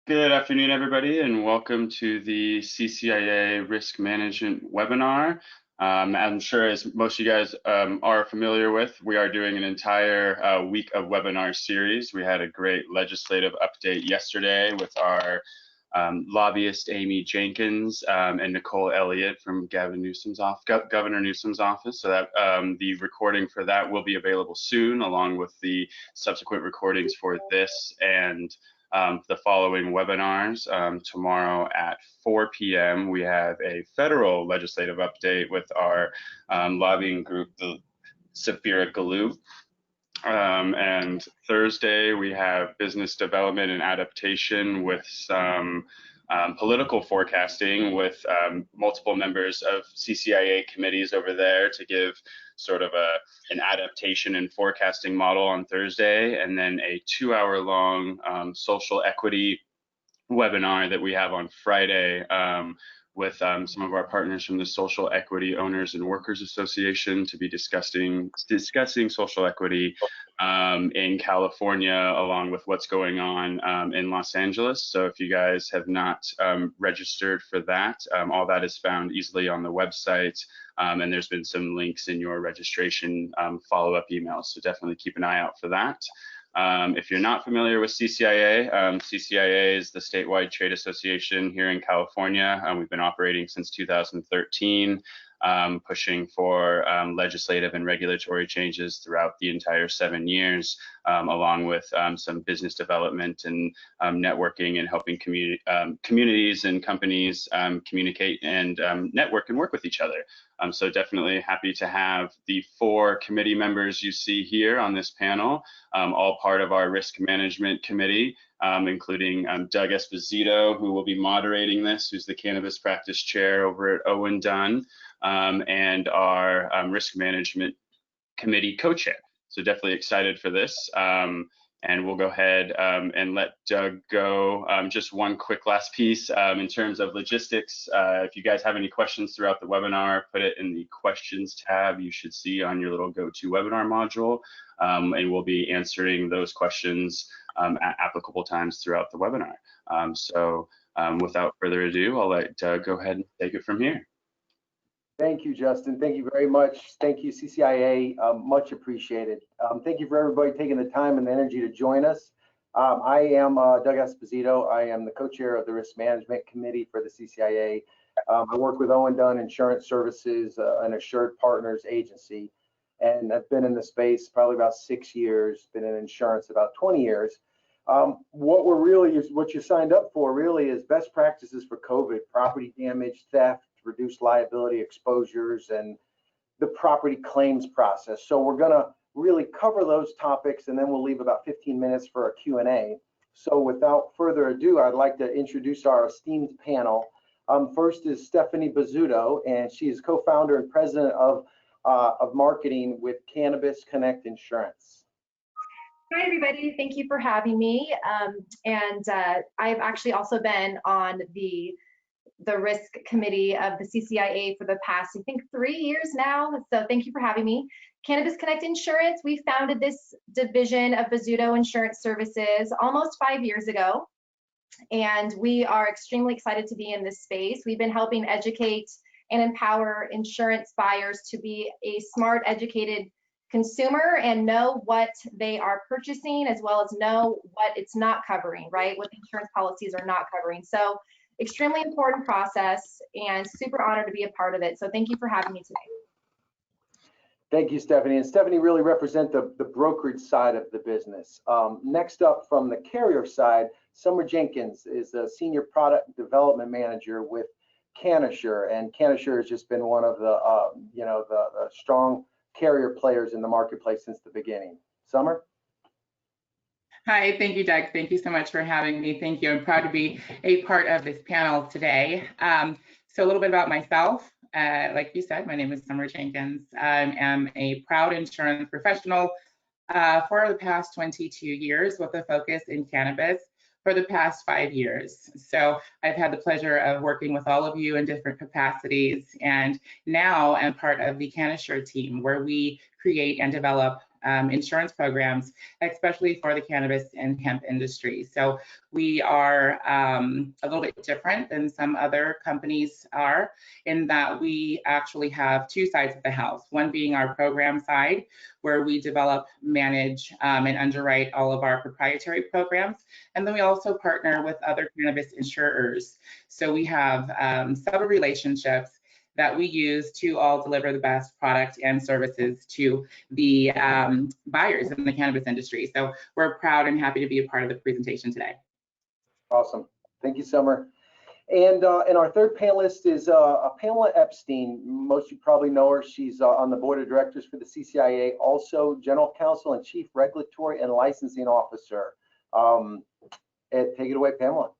Good afternoon, everybody, and welcome to the CCIA Risk Management webinar. I'm sure, as most of you guys are familiar with, we are doing an entire week of webinar series. We had a great legislative update yesterday with our lobbyist Amy Jenkins and Nicole Elliott from Governor Newsom's office. So that the recording for that will be available soon, along with the subsequent recordings for this and the following webinars. Tomorrow at 4 p.m. we have a federal legislative update with our lobbying group, the Safira Galoo. And Thursday we have business development and adaptation with some political forecasting with multiple members of CCIA committees over there to give sort of an adaptation and forecasting model on Thursday, and then a 2-hour-long social equity webinar that we have on Friday with some of our partners from the Social Equity Owners and Workers Association to be discussing social equity in California, along with what's going on in Los Angeles. So if you guys have not registered for that, all that is found easily on the website. And there's been some links in your registration follow-up emails, so definitely keep an eye out for that. If you're not familiar with CCIA, CCIA is the statewide trade association here in California. We've been operating since 2013, pushing for legislative and regulatory changes throughout the entire 7 years, along with some business development and networking and helping communities and companies communicate and network and work with each other. So definitely happy to have the 4 committee members you see here on this panel, all part of our risk management committee, including Doug Esposito, who will be moderating this, who's the cannabis practice chair over at Owen Dunn, and our risk management committee co-chair. So definitely excited for this. And we'll go ahead and let Doug go. Just one quick last piece in terms of logistics. If you guys have any questions throughout the webinar, put it in the questions tab you should see on your little GoToWebinar module, and we'll be answering those questions at applicable times throughout the webinar. So without further ado, I'll let Doug go ahead and take it from here. Thank you, Justin. Thank you very much. Thank you, CCIA. Much appreciated. Thank you for everybody taking the time and the energy to join us. I am Doug Esposito. I am the co-chair of the Risk Management Committee for the CCIA. I work with Owen Dunn Insurance Services, an Assured Partners agency, and I've been in the space probably about 6 years, been in insurance about 20 years. What you signed up for really is best practices for COVID, property damage, theft, reduced liability exposures, and the property claims process. So we're gonna really cover those topics, and then we'll leave about 15 minutes for a Q&A. So without further ado, I'd like to introduce our esteemed panel. First is Stephanie Bizzuto, and she is co-founder and president of marketing with Cannabis Connect Insurance. Hi, everybody. Thank you for having me. I've actually also been on the risk committee of the CCIA for the past, I think, 3 years now. So thank you for having me. Cannabis Connect Insurance, we founded this division of Bizzuto Insurance Services almost 5 years ago. And we are extremely excited to be in this space. We've been helping educate and empower insurance buyers to be a smart, educated consumer and know what they are purchasing, as well as know what it's not covering, right? What the insurance policies are not covering. So extremely important process, and super honored to be a part of it. So thank you for having me today. Thank you, Stephanie. And Stephanie really represents the brokerage side of the business. Next up from the carrier side, Summer Jenkins is a senior product development manager with CanAssure, and CanAssure has just been one of the the strong carrier players in the marketplace since the beginning. Summer? Hi, thank you, Doug. Thank you so much for having me. Thank you. I'm proud to be a part of this panel today. So a little bit about myself. Like you said, my name is Summer Jenkins. I am a proud insurance professional for the past 22 years with a focus in cannabis for the past 5 years. So I've had the pleasure of working with all of you in different capacities, and now I'm part of the CanAssure team, where we create and develop insurance programs, especially for the cannabis and hemp industry. So we are a little bit different than some other companies are in that we actually have two sides of the house, one being our program side, where we develop, manage, and underwrite all of our proprietary programs. And then we also partner with other cannabis insurers. So we have several relationships that we use to all deliver the best product and services to the buyers in the cannabis industry. So we're proud and happy to be a part of the presentation today. Awesome. Thank you, Summer. And our third panelist is Pamela Epstein. Most of you probably know her. She's on the board of directors for the CCIA, also general counsel and chief regulatory and licensing officer. Take it away, Pamela.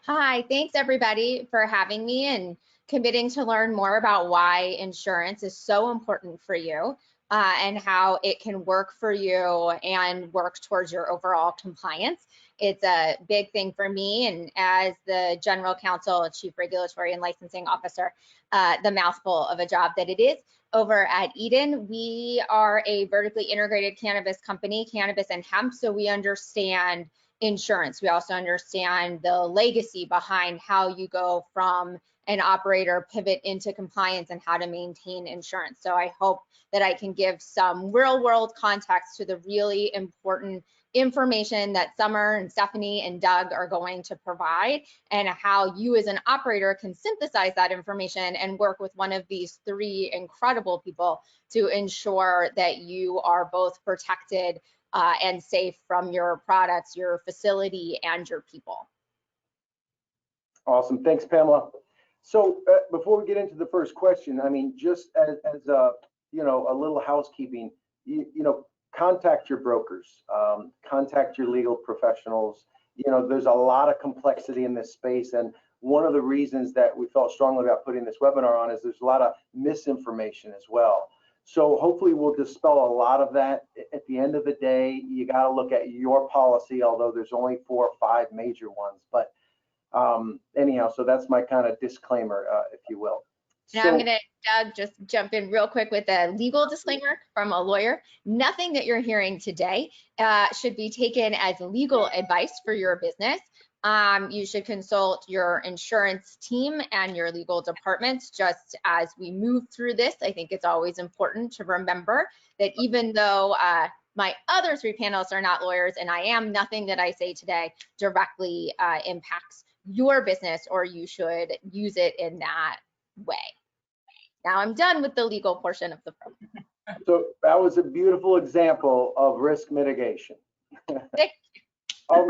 Hi, thanks everybody for having me and committing to learn more about why insurance is so important for you and how it can work for you and work towards your overall compliance. It's a big thing for me, and as the general counsel, chief regulatory and licensing officer, the mouthful of a job that it is. Over at Eden, we are a vertically integrated cannabis company, cannabis and hemp, so we understand insurance. We also understand the legacy behind how you go from an operator pivot into compliance and how to maintain insurance. So I hope that I can give some real world context to the really important information that Summer and Stephanie and Doug are going to provide, and how you as an operator can synthesize that information and work with one of these three incredible people to ensure that you are both protected and safe from your products, your facility, and your people. Awesome. Thanks, Pamela. So before we get into the first question, I mean, just as you know, a little housekeeping, you know, contact your brokers, contact your legal professionals. You know, there's a lot of complexity in this space, and one of the reasons that we felt strongly about putting this webinar on is there's a lot of misinformation as well. So hopefully we'll dispel a lot of that. At the end of the day, you got to look at your policy, although there's only 4 or 5 major ones. But anyhow, so that's my kind of disclaimer, if you will. And I'm gonna, Doug, just jump in real quick with a legal disclaimer from a lawyer. Nothing that you're hearing today should be taken as legal advice for your business. You should consult your insurance team and your legal departments just as we move through this. I think it's always important to remember that even though my other 3 panelists are not lawyers, and I am, nothing that I say today directly impacts your business, or you should use it in that way. Now I'm done with the legal portion of the program. So that was a beautiful example of risk mitigation. So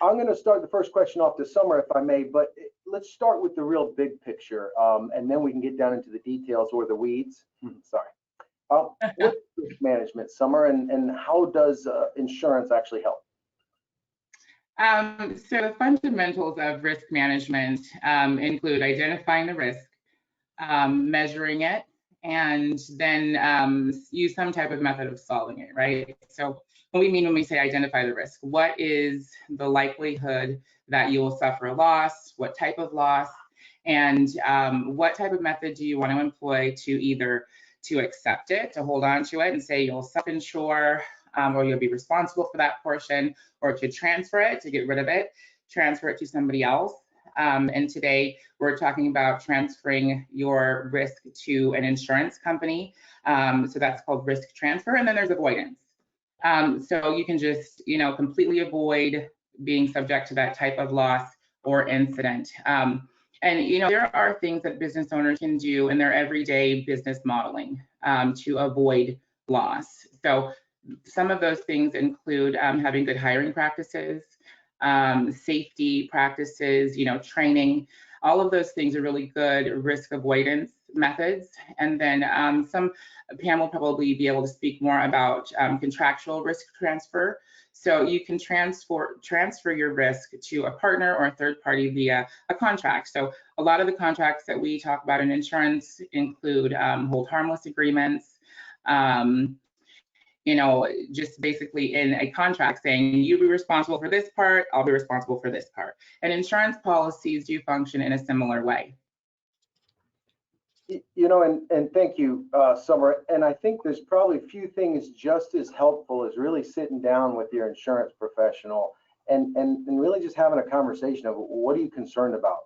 I'm going to start the first question off to Summer, if I may, but let's start with the real big picture, and then we can get down into the details or the weeds. Sorry. What's risk management, Summer, and how does insurance actually help? So the fundamentals of risk management include identifying the risk, measuring it, and then use some type of method of solving it, right? So what we mean when we say identify the risk, what is the likelihood that you will suffer a loss, what type of loss, and what type of method do you want to employ to either to accept it, to hold on to it and say you'll self-insure, or you'll be responsible for that portion, or to transfer it, to get rid of it, transfer it to somebody else. And today we're talking about transferring your risk to an insurance company. So that's called risk transfer. And then there's avoidance. So you can just, you know, completely avoid being subject to that type of loss or incident. And, you know, there are things that business owners can do in their everyday business modeling to avoid loss. So some of those things include having good hiring practices, safety practices, you know, training. All of those things are really good risk avoidance methods. And then Pam will probably be able to speak more about contractual risk transfer. So you can transfer your risk to a partner or a third party via a contract. So a lot of the contracts that we talk about in insurance include hold harmless agreements, you know, just basically in a contract saying you be responsible for this part, I'll be responsible for this part. And insurance policies do function in a similar way. You know, and thank you, Summer. And I think there's probably few things just as helpful as really sitting down with your insurance professional and really just having a conversation of what are you concerned about?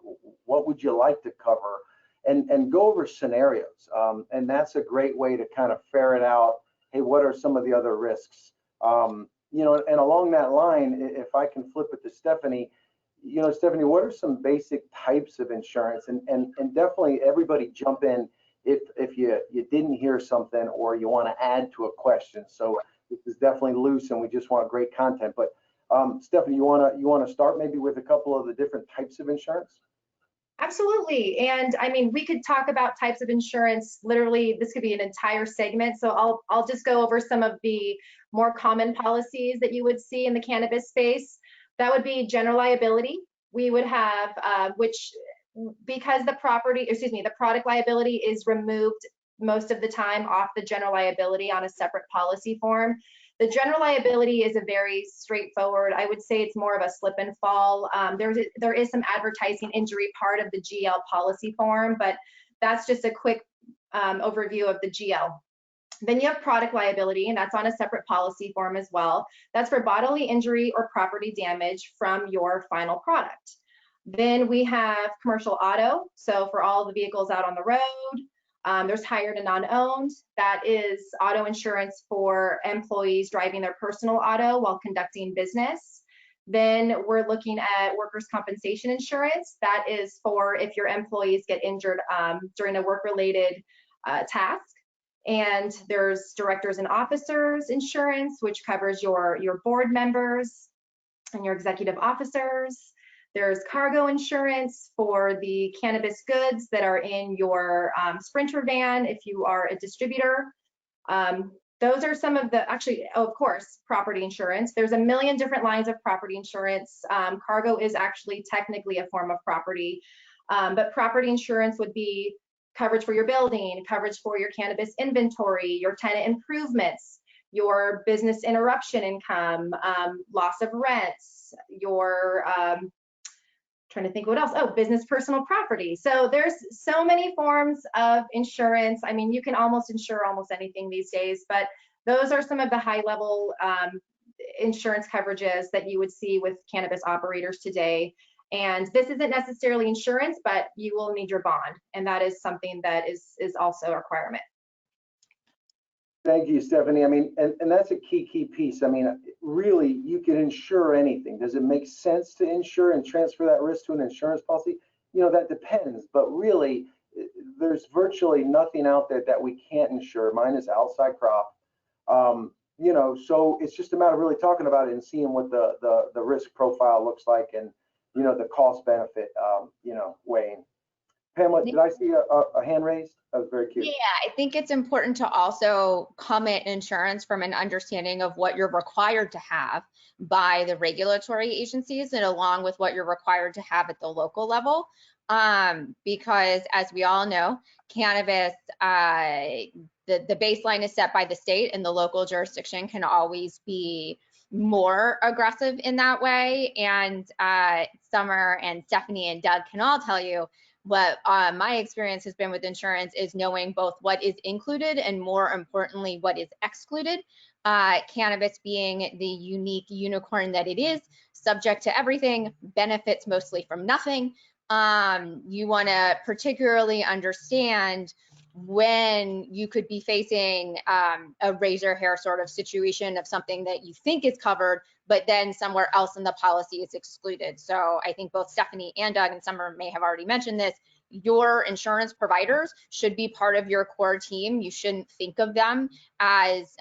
What would you like to cover? And go over scenarios. And that's a great way to kind of ferret out, hey, what are some of the other risks? You know, and along that line, if I can flip it to Stephanie, you know, Stephanie, what are some basic types of insurance? And definitely everybody jump in if you didn't hear something or you want to add to a question. So this is definitely loose and we just want great content. But Stephanie, you wanna start maybe with a couple of the different types of insurance? Absolutely. And I mean, we could talk about types of insurance. Literally, this could be an entire segment. So I'll just go over some of the more common policies that you would see in the cannabis space. That would be general liability. We would have, which because the product liability is removed most of the time off the general liability on a separate policy form. The general liability is a very straightforward, I would say it's more of a slip and fall. There is some advertising injury part of the GL policy form, but that's just a quick overview of the GL. Then you have product liability, and that's on a separate policy form as well. That's for bodily injury or property damage from your final product. Then we have commercial auto, so for all the vehicles out on the road. There's hired and non-owned. That is auto insurance for employees driving their personal auto while conducting business. Then we're looking at workers' compensation insurance. That is for if your employees get injured during a work-related task. And there's directors and officers insurance, which covers your board members and your executive officers. There's cargo insurance for the cannabis goods that are in your Sprinter van if you are a distributor. Those are some of the, actually, oh, of course, property insurance. There's a million different lines of property insurance. Cargo is actually technically a form of property, but property insurance would be coverage for your building, coverage for your cannabis inventory, your tenant improvements, your business interruption income, loss of rents, your trying to think what else. Oh, business personal property. So there's so many forms of insurance. I mean, you can almost insure almost anything these days, but those are some of the high level insurance coverages that you would see with cannabis operators today. And this isn't necessarily insurance, but you will need your bond. And that is something that is also a requirement. Thank you, Stephanie. I mean, and that's a key piece. I mean, really, you can insure anything. Does it make sense to insure and transfer that risk to an insurance policy? You know, that depends. But really, there's virtually nothing out there that we can't insure. Mine is outside crop. You know, so it's just a matter of really talking about it and seeing what the risk profile looks like and, you know, the cost benefit, you know, weighing. Pamela, did I see a hand raised? I was very curious. Yeah, I think it's important to also come at insurance from an understanding of what you're required to have by the regulatory agencies and along with what you're required to have at the local level. Because as we all know, cannabis, the baseline is set by the state and the local jurisdiction can always be more aggressive in that way. And Summer and Stephanie and Doug can all tell you what my experience has been with insurance is knowing both what is included and more importantly, what is excluded. Cannabis being the unique unicorn that it is, subject to everything, benefits mostly from nothing. You want to particularly understand when you could be facing a razor hair sort of situation of something that you think is covered, but then somewhere else in the policy is excluded. So I think both Stephanie and Doug and Summer may have already mentioned this. Your insurance providers should be part of your core team. You shouldn't think of them as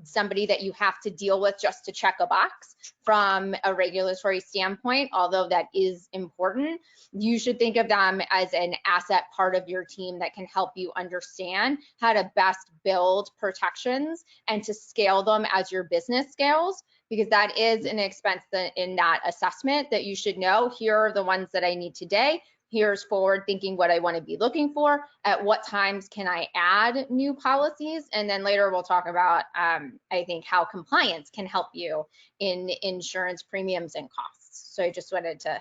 somebody that you have to deal with just to check a box from a regulatory standpoint, although that is important. You should think of them as an asset part of your team that can help you understand how to best build protections and to scale them as your business scales, because that is an expense in that assessment that you should know. Here are the ones that I need today. Here's forward thinking what I want to be looking for. At what times can I add new policies? And then later we'll talk about, I think, how compliance can help you in insurance premiums and costs. So I just wanted to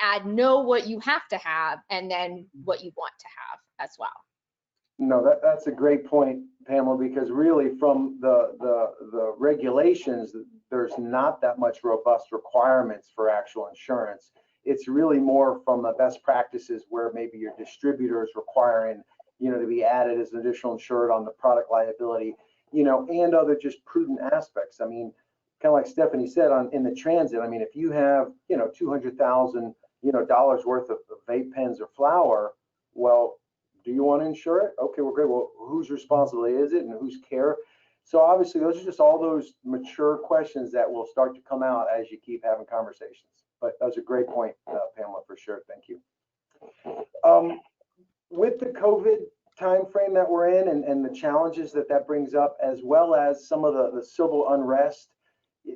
add, know what you have to have and then what you want to have as well. No, that's a great point, Pamela, because really from the regulations, there's not that much robust requirements for actual insurance. It's really more from the best practices where maybe your distributor is requiring, to be added as an additional insured on the product liability, and other just prudent aspects. I mean, kind of like Stephanie said in the transit, I mean, if you have, $200,000, dollars worth of vape pens or flour, well, do you want to insure it? Okay, well, great. Well, whose responsibility is it and whose care? So obviously, those are just all those mature questions that will start to come out as you keep having conversations. But that was a great point, Pamela, for sure. Thank you. With the COVID timeframe that we're in and the challenges that brings up, as well as some of the civil unrest,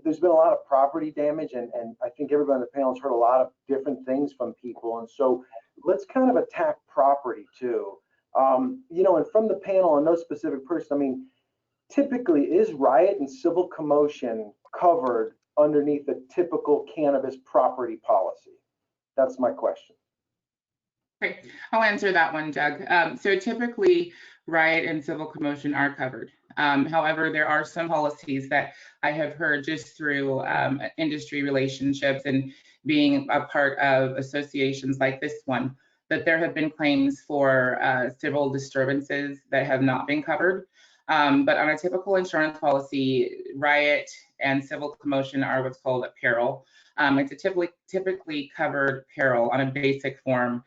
there's been a lot of property damage, and I think everybody on the panel has heard a lot of different things from people. And so let's kind of attack property too. And from the panel and no specific person, I mean, typically is riot and civil commotion covered underneath a typical cannabis property policy? That's my question. Great. I'll answer that one, Doug. So typically, riot and civil commotion are covered. However, there are some policies that I have heard just through industry relationships and being a part of associations like this one, that there have been claims for civil disturbances that have not been covered. But on a typical insurance policy, riot and civil commotion are what's called a peril. It's a typically covered peril on a basic form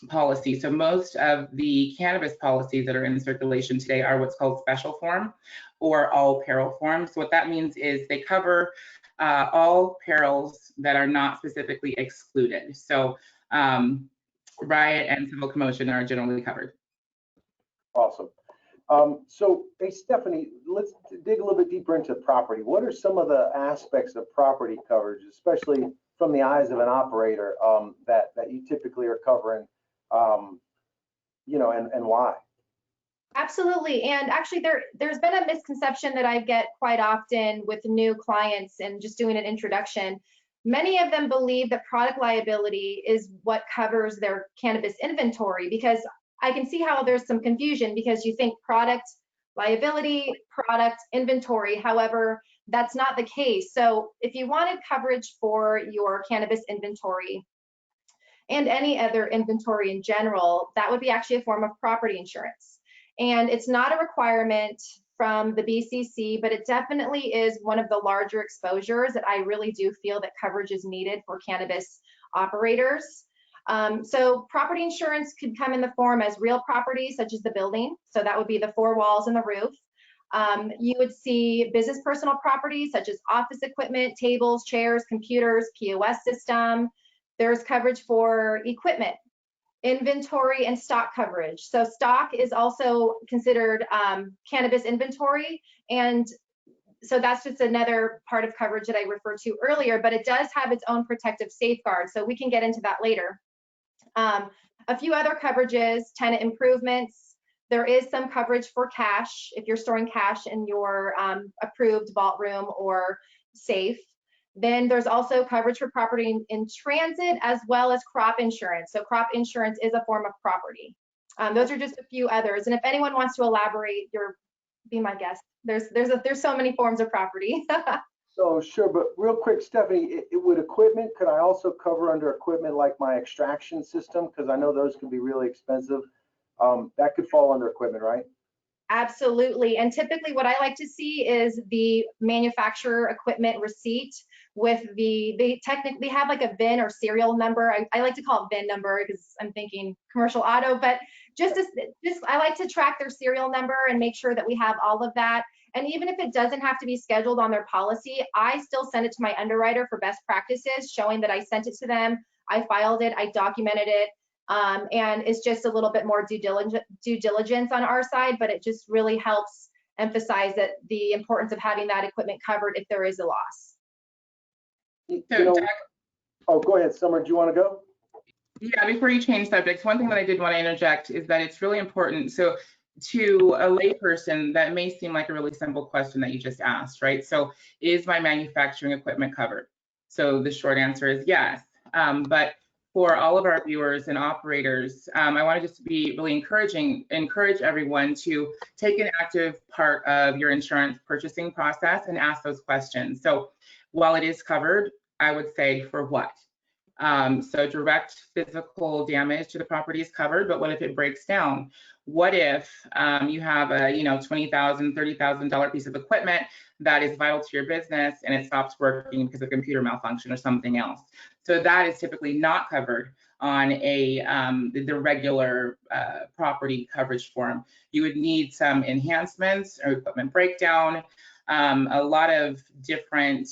policy. So most of the cannabis policies that are in circulation today are what's called special form or all peril form. So what that means is they cover all perils that are not specifically excluded. So riot and civil commotion are generally covered. Awesome. So, hey, Stephanie, let's dig a little bit deeper into property. What are some of the aspects of property coverage, especially from the eyes of an operator, that you typically are covering, and why? Absolutely. And actually there's been a misconception that I get quite often with new clients and just doing an introduction. Many of them believe that product liability is what covers their cannabis inventory, because I can see how there's some confusion because you think product liability, product inventory. However, that's not the case. So if you wanted coverage for your cannabis inventory and any other inventory in general, that would be actually a form of property insurance. And it's not a requirement from the BCC, but it definitely is one of the larger exposures that I really do feel that coverage is needed for cannabis operators. So property insurance could come in the form as real property, such as the building. So that would be the four walls and the roof. You would see business personal property, such as office equipment, tables, chairs, computers, POS system. There's coverage for equipment, inventory, and stock coverage. So stock is also considered cannabis inventory. And so that's just another part of coverage that I referred to earlier, but it does have its own protective safeguards. So we can get into that later. A few other coverages, tenant improvements. There is some coverage for cash if you're storing cash in your approved vault room or safe. Then there's also coverage for property in transit, as well as crop insurance. So crop insurance is a form of property. Those are just a few others. And if anyone wants to elaborate, be my guest. There's so many forms of property. So sure, but real quick, Stephanie, would equipment, could I also cover under equipment like my extraction system? Because I know those can be really expensive. That could fall under equipment, right? Absolutely. And typically what I like to see is the manufacturer equipment receipt with they technically have like a VIN or serial number. I like to call it VIN number because I'm thinking commercial auto, but just I like to track their serial number and make sure that we have all of that. And even if it doesn't have to be scheduled on their policy, I still send it to my underwriter for best practices, showing that I sent it to them, I filed it, I documented it. And it's just a little bit more due diligence on our side, but it just really helps emphasize that the importance of having that equipment covered if there is a loss. Oh, go ahead, Summer. Do you want to go? Yeah, before you change subjects, one thing that I did want to interject is that it's really important. So to a layperson, that may seem like a really simple question that you just asked, right? So is my manufacturing equipment covered? So the short answer is yes. But for all of our viewers and operators, I wanted just to be really encourage everyone to take an active part of your insurance purchasing process and ask those questions. So while it is covered, I would say for what? So direct physical damage to the property is covered, but what if it breaks down? What if you have a $20,000, $30,000 piece of equipment that is vital to your business and it stops working because of computer malfunction or something else? So that is typically not covered on the regular property coverage form. You would need some enhancements or equipment breakdown. A lot of different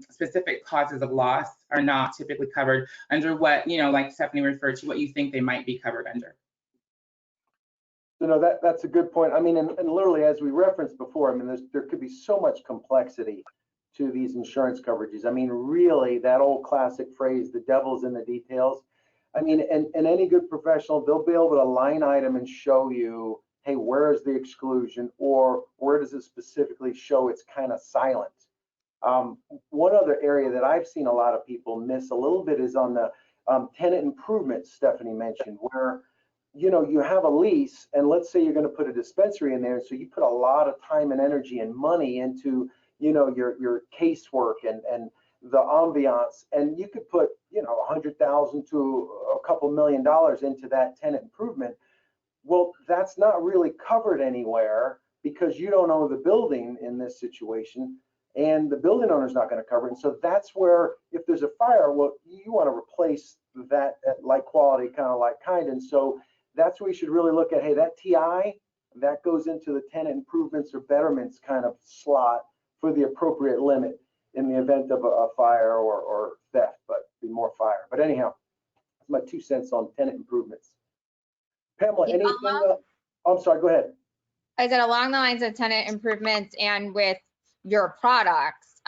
specific causes of loss are not typically covered under what, like Stephanie referred to, what you think they might be covered under. That's a good point. I mean, and literally, as we referenced before, I mean, there could be so much complexity to these insurance coverages. I mean, really, that old classic phrase, the devil's in the details. I mean, and any good professional, they'll be able to line item and show you, hey, where is the exclusion, or where does it specifically show it's kind of silent? One other area that I've seen a lot of people miss a little bit is on the tenant improvements Stephanie mentioned, where you have a lease, and let's say you're going to put a dispensary in there, so you put a lot of time and energy and money into your casework and the ambiance, and you could put $100,000 to a couple $1 million into that tenant improvement. Well, that's not really covered anywhere because you don't own the building in this situation, and the building owner's not going to cover it. And so that's where, if there's a fire, well, you want to replace that at like quality, kind of like kind. And so that's where you should really look at, hey, that TI, that goes into the tenant improvements or betterments kind of slot for the appropriate limit in the event of a fire or theft, but be more fire. But anyhow, that's my 2 cents on tenant improvements. Pamela, anything? I'm sorry, go ahead. I said along the lines of tenant improvements and with your products,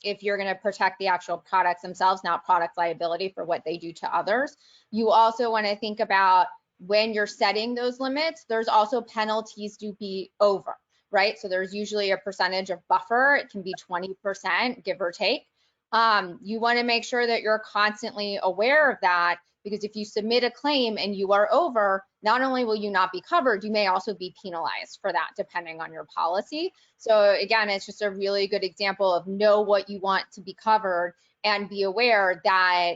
if you're going to protect the actual products themselves, not product liability for what they do to others, you also want to think about when you're setting those limits, there's also penalties to be over, right? So there's usually a percentage of buffer. It can be 20%, give or take. You want to make sure that you're constantly aware of that, because if you submit a claim and you are over, not only will you not be covered, you may also be penalized for that, depending on your policy. So again, it's just a really good example of know what you want to be covered and be aware that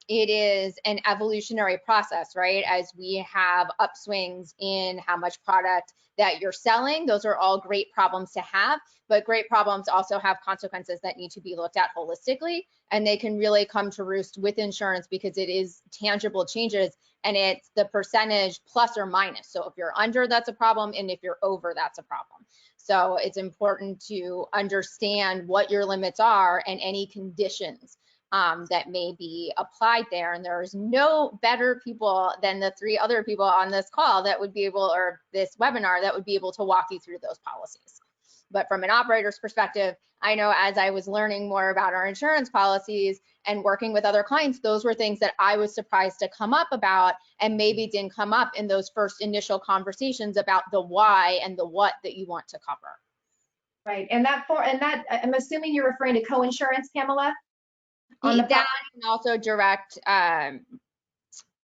it is an evolutionary process, right? As we have upswings in how much product that you're selling, those are all great problems to have, but great problems also have consequences that need to be looked at holistically, and they can really come to roost with insurance because it is tangible changes and it's the percentage plus or minus. So if you're under, that's a problem, and if you're over, that's a problem. So it's important to understand what your limits are and any conditions that may be applied there. And there's no better people than the 3 other people on this call that would be able, or this webinar, that would be able to walk you through those policies. But from an operator's perspective, I know as I was learning more about our insurance policies and working with other clients, those were things that I was surprised to come up about and maybe didn't come up in those first initial conversations about the why and the what that you want to cover. Right, and that I'm assuming you're referring to co-insurance, Pamela? On that and also direct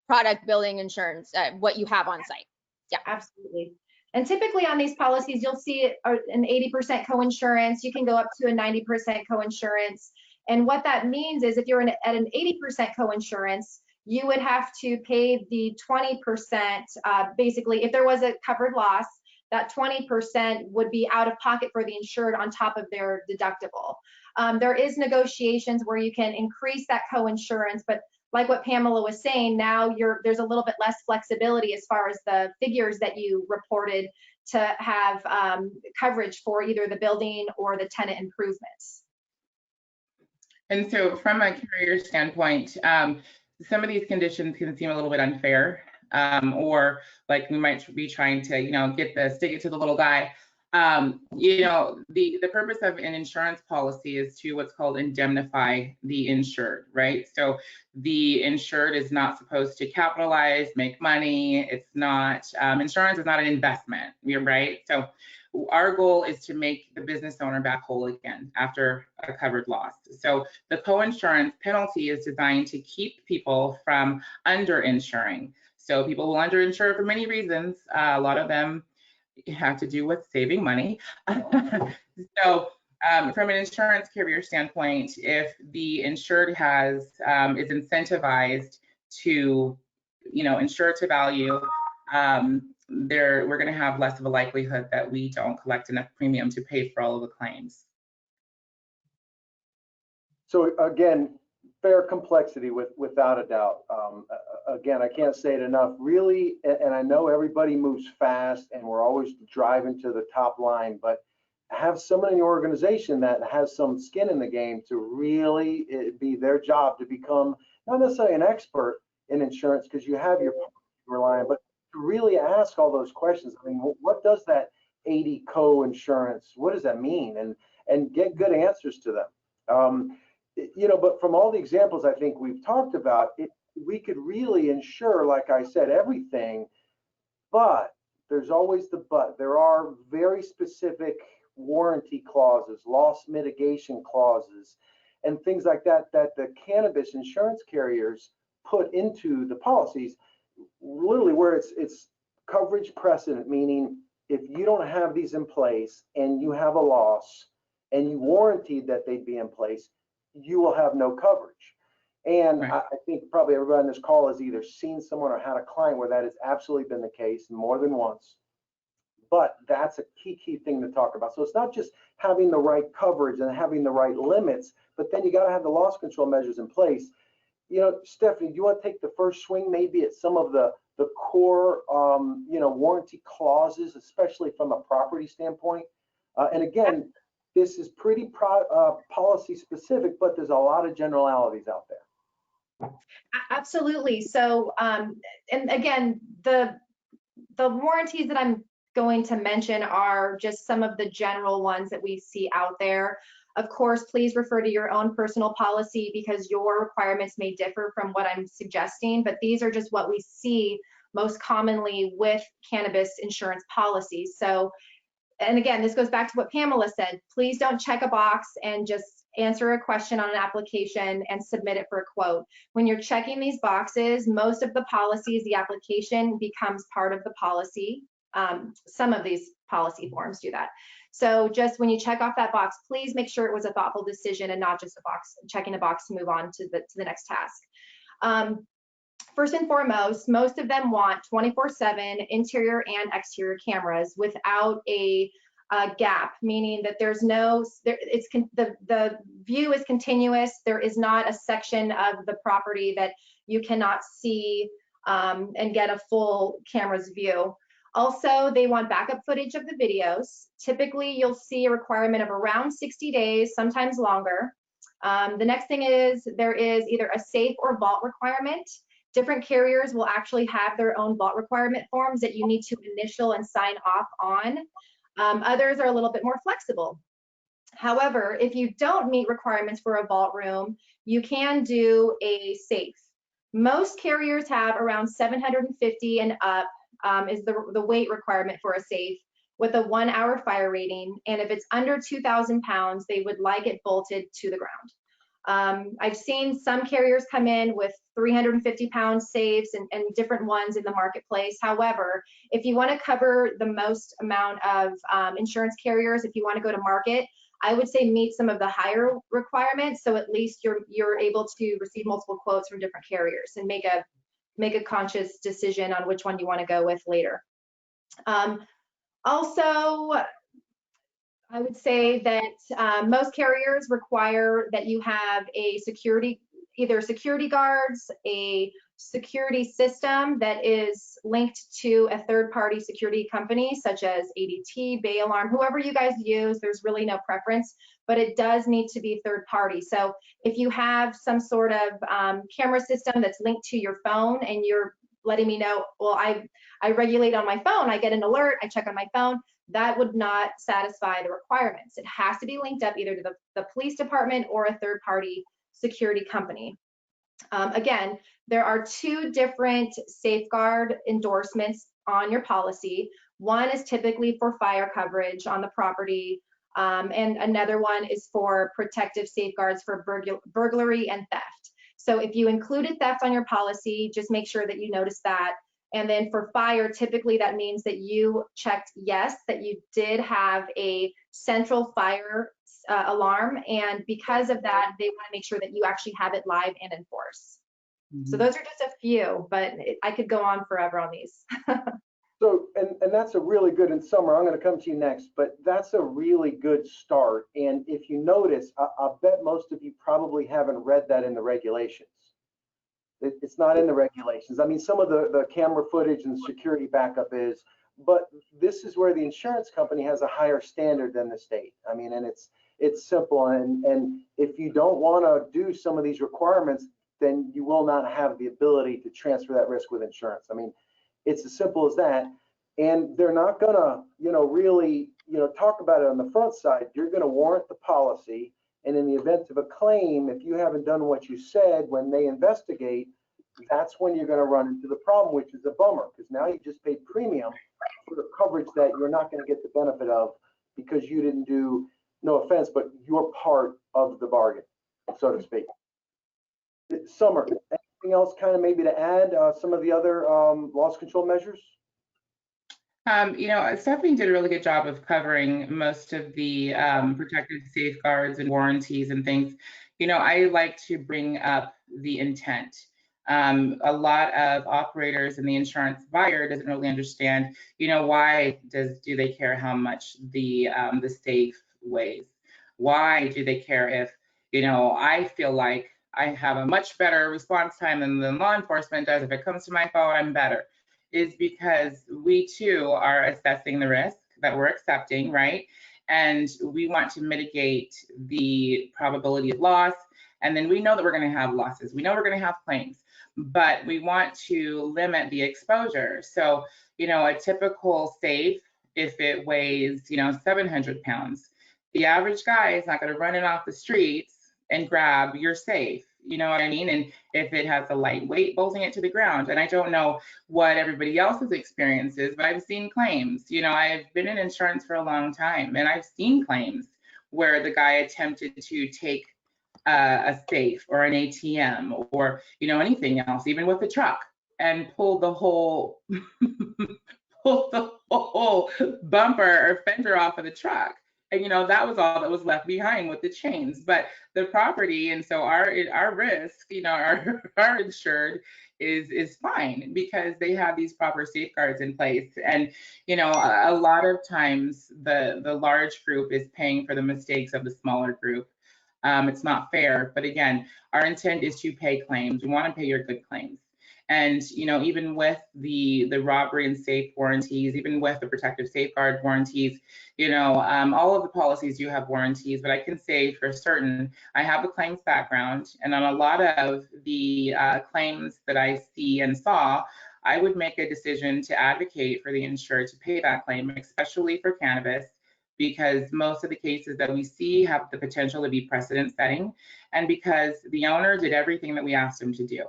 product building insurance, what you have on site. Yeah, absolutely. And typically on these policies, you'll see an 80% co-insurance. You can go up to a 90% co-insurance. And what that means is if you're at an 80% co-insurance, you would have to pay the 20%. Basically, if there was a covered loss, that 20% would be out of pocket for the insured on top of their deductible. There is negotiations where you can increase that co-insurance, but like what Pamela was saying, now there's a little bit less flexibility as far as the figures that you reported to have coverage for either the building or the tenant improvements. And so from a carrier standpoint, some of these conditions can seem a little bit unfair, or like we might be trying to, stick it to the little guy. The purpose of an insurance policy is to what's called indemnify the insured, right? So the insured is not supposed to capitalize, make money. It's not, insurance is not an investment, right? So our goal is to make the business owner back whole again after a covered loss. So the co-insurance penalty is designed to keep people from underinsuring. So people will underinsure for many reasons. A lot of them have to do with saving money. So from an insurance carrier standpoint, if the insured has is incentivized to, insure to value, we're going to have less of a likelihood that we don't collect enough premium to pay for all of the claims. So again, fair complexity without a doubt. Again, I can't say it enough. Really, and I know everybody moves fast and we're always driving to the top line, but have someone in your organization that has some skin in the game to really be their job to become not necessarily an expert in insurance, because you have your reliant, but to really ask all those questions. I mean, what does that 80 co-insurance, what does that mean? And get good answers to them. But from all the examples I think we've talked about, we could really insure, like I said, everything, but there's always the but. There are very specific warranty clauses, loss mitigation clauses, and things like that that the cannabis insurance carriers put into the policies, literally where it's coverage precedent, meaning if you don't have these in place and you have a loss and you warranted that they'd be in place, you will have no coverage. And right. I think probably everybody on this call has either seen someone or had a client where that has absolutely been the case more than once. But that's a key thing to talk about. So it's not just having the right coverage and having the right limits, but then you got to have the loss control measures in place. Stephanie, do you want to take the first swing maybe at some of the core, warranty clauses, especially from a property standpoint? And again, this is pretty policy specific, but there's a lot of generalities out there. Absolutely. So, and again, the warranties that I'm going to mention are just some of the general ones that we see out there. Of course, please refer to your own personal policy because your requirements may differ from what I'm suggesting, but these are just what we see most commonly with cannabis insurance policies. So, and again, this goes back to what Pamela said, please don't check a box and just answer a question on an application and submit it for a quote. When you're checking these boxes, most of the policies, the application becomes part of the policy. Some of these policy forms do that. So just when you check off that box, please make sure it was a thoughtful decision and not just a box, checking a box to move on to the next task. First and foremost, most of them want 24/7 interior and exterior cameras without a gap, meaning that there's no, the view is continuous. There is not a section of the property that you cannot see and get a full camera's view. Also, they want backup footage of the videos. Typically, you'll see a requirement of around 60 days, sometimes longer. The next thing is there is either a safe or vault requirement. Different carriers will actually have their own vault requirement forms that you need to initial and sign off on. Others are a little bit more flexible. However, if you don't meet requirements for a vault room, you can do a safe. Most carriers have around 750 and up is the weight requirement for a safe with a 1 hour fire rating. And if it's under 2,000 pounds, they would like it bolted to the ground. I've seen some carriers come in with 350-pound safes and different ones in the marketplace. However, if you want to cover the most amount of insurance carriers, if you want to go to market, I would say meet some of the higher requirements, so at least you're able to receive multiple quotes from different carriers and make a conscious decision on which one you want to go with later. Also, I would say that most carriers require that you have a either security guards, a security system that is linked to a third-party security company such as ADT, Bay Alarm, whoever you guys use, there's really no preference, but it does need to be third-party. So if you have some sort of camera system that's linked to your phone and you're letting me know, well, I regulate on my phone, I get an alert, I check on my phone, that would not satisfy the requirements. It has to be linked up either to the police department or a third-party security company. Again, there are 2 different safeguard endorsements on your policy. One is typically for fire coverage on the property, and another one is for protective safeguards for burglary and theft. So if you included theft on your policy, just make sure that you notice that. And then for fire, typically that means that you checked yes, that you did have a central fire alarm. And because of that, they want to make sure that you actually have it live and in force. So those are just a few, but I could go on forever on these. So, and that's a really good, in Summer, I'm going to come to you next, but that's a really good start. And if you notice, I bet most of you probably haven't read that in the regulations. It's not in the regulations. I mean, some of the camera footage and security backup is, but this is where the insurance company has a higher standard than the state. I mean, and it's simple. And if you don't want to do some of these requirements, then you will not have the ability to transfer that risk with insurance. I mean, it's as simple as that. And they're not gonna, really, talk about it on the front side. You're gonna warrant the policy. And in the event of a claim, if you haven't done what you said when they investigate, that's when you're gonna run into the problem, which is a bummer, because now you just paid premium for the coverage that you're not gonna get the benefit of because you didn't do, no offense, but you're part of the bargain, so to speak. Summer, anything else kind of maybe to add, some of the other loss control measures? Stephanie did a really good job of covering most of the protective safeguards and warranties and things. I like to bring up the intent. A lot of operators and the insurance buyer doesn't really understand, why do they care how much the safe weighs? Why do they care if, I feel like I have a much better response time than law enforcement does. If it comes to my phone, I'm better. Is because we too are assessing the risk that we're accepting, right? And we want to mitigate the probability of loss. And then we know that we're going to have losses. We know we're going to have claims, but we want to limit the exposure. So, a typical safe, if it weighs, 700 pounds, the average guy is not going to run it off the streets and grab your safe. You know what I mean? And if it has a light weight, bolting it to the ground. And I don't know what everybody else's experience is, but I've seen claims. I've been in insurance for a long time, and I've seen claims where the guy attempted to take a safe or an ATM or, anything else, even with a truck, and pulled the whole bumper or fender off of the truck. And that was all that was left behind with the chains. But the property, and so our risk, our insured is fine because they have these proper safeguards in place. And a lot of times the large group is paying for the mistakes of the smaller group. It's not fair, but again, our intent is to pay claims. We want to pay your good claims. And even with the robbery and safe warranties, even with the protective safeguard warranties, all of the policies do have warranties. But I can say for certain, I have a claims background, and on a lot of the claims that I see and saw, I would make a decision to advocate for the insured to pay that claim, especially for cannabis, because most of the cases that we see have the potential to be precedent setting, and because the owner did everything that we asked him to do.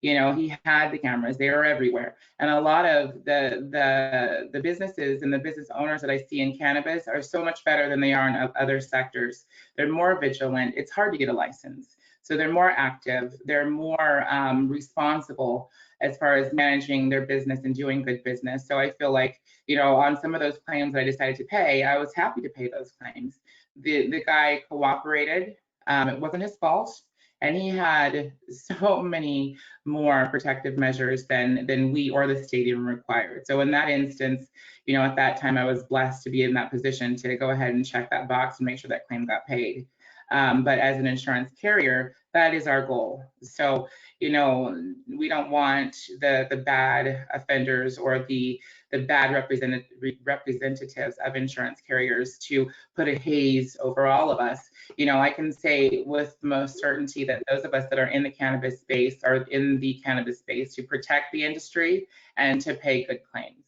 He had the cameras, they were everywhere. And a lot of the businesses and the business owners that I see in cannabis are so much better than they are in other sectors. They're more vigilant. It's hard to get a license. So they're more active, they're more responsible as far as managing their business and doing good business. So I feel like, on some of those claims that I decided to pay, I was happy to pay those claims. The guy cooperated. It wasn't his fault. And he had so many more protective measures than we or the state even required. So in that instance, at that time, I was blessed to be in that position to go ahead and check that box and make sure that claim got paid. But as an insurance carrier, that is our goal. So, we don't want the bad offenders or the bad representatives of insurance carriers to put a haze over all of us. I can say with most certainty that those of us that are in the cannabis space are in the cannabis space to protect the industry and to pay good claims.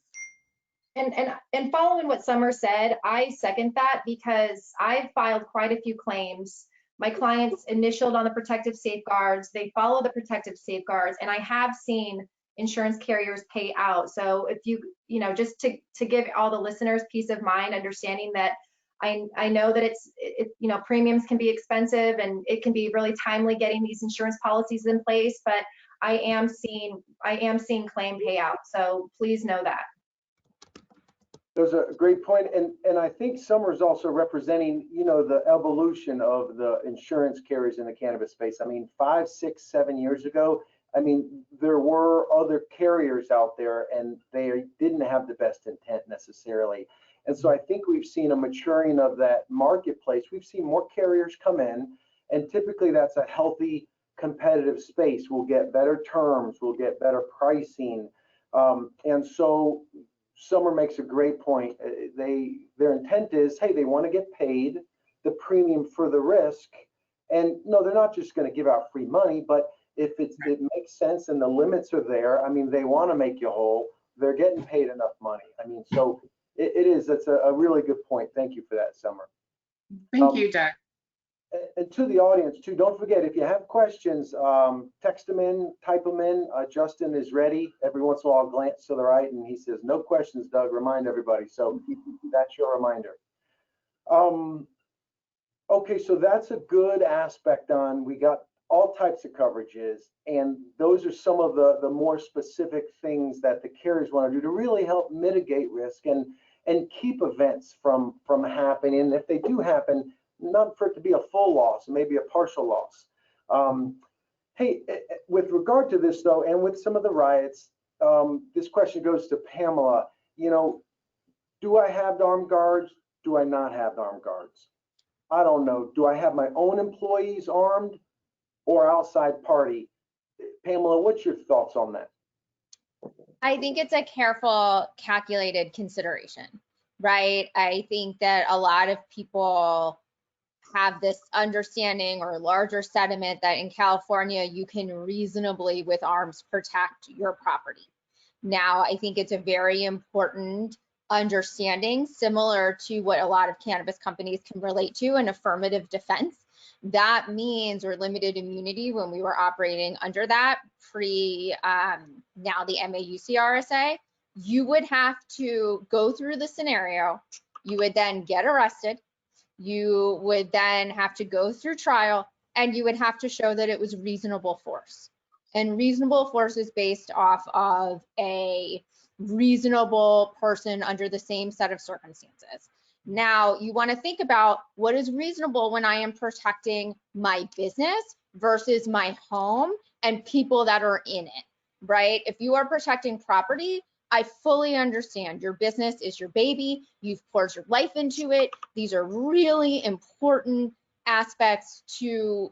And following what Summer said, I second that because I've filed quite a few claims. My clients initialed on the protective safeguards, they follow the protective safeguards, and I have seen insurance carriers pay out. So if you know, just to give all the listeners peace of mind, understanding that I know that you know, premiums can be expensive and it can be really timely getting these insurance policies in place, but I am seeing claim payout. So please know that. There's a great point, and I think Summer's also representing, you know, the evolution of the insurance carriers in the cannabis space. I mean, 5, 6, 7 years ago, I mean, there were other carriers out there, and they didn't have the best intent necessarily. And so I think we've seen a maturing of that marketplace. We've seen more carriers come in, and typically that's a healthy, competitive space. We'll get better terms, we'll get better pricing, and so Summer makes a great point. Their intent is, hey, they want to get paid the premium for the risk. And no, they're not just going to give out free money, but if it makes sense and the limits are there, I mean, they want to make you whole. They're getting paid enough money. I mean, so that's a really good point. Thank you for that, Summer. Thank you, Doug. And to the audience too, don't forget, if you have questions, text them in, type them in. Justin is ready. Every once in a while I'll glance to the right and he says, no questions, Doug, remind everybody. So that's your reminder. Okay, so that's a good aspect on, we got all types of coverages, and those are some of the more specific things that the carriers want to do to really help mitigate risk and keep events from happening. And if they do happen, not for it to be a full loss, maybe a partial loss. Hey, with regard to this though, and with some of the riots, this question goes to Pamela. You know, do I have armed guards? Do I not have armed guards? I don't know. Do I have my own employees armed or outside party? Pamela, what's your thoughts on that? I think it's a careful, calculated consideration, right? I think that a lot of people have this understanding or larger sentiment that in California, you can reasonably with arms protect your property. Now, I think it's a very important understanding, similar to what a lot of cannabis companies can relate to, an affirmative defense. That means, or limited immunity when we were operating under that now the MAUC-RSA, you would have to go through the scenario, you would then get arrested, you would then have to go through trial, and you would have to show that it was reasonable force. And reasonable force is based off of a reasonable person under the same set of circumstances. Now, you want to think about what is reasonable when I am protecting my business versus my home and people that are in it, right? If you are protecting property, I fully understand your business is your baby. You've poured your life into it. These are really important aspects to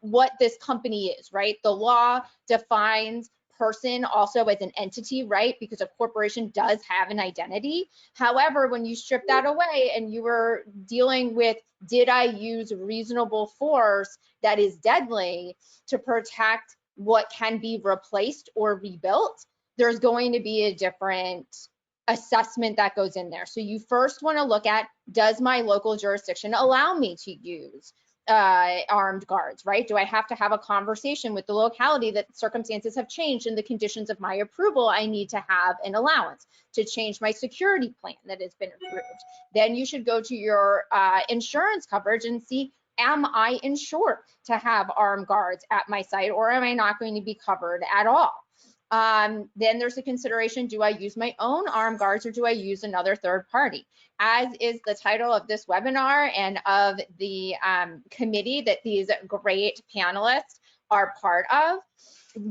what this company is, right? The law defines person also as an entity, right? Because a corporation does have an identity. However, when you strip that away and you were dealing with, did I use reasonable force that is deadly to protect what can be replaced or rebuilt, there's going to be a different assessment that goes in there. So you first want to look at, does my local jurisdiction allow me to use armed guards, right? Do I have to have a conversation with the locality that circumstances have changed and the conditions of my approval? I need to have an allowance to change my security plan that has been approved. Then you should go to your insurance coverage and see, am I insured to have armed guards at my site, or am I not going to be covered at all? Then there's a consideration, do I use my own armed guards or do I use another third party? As is the title of this webinar and of the committee that these great panelists are part of,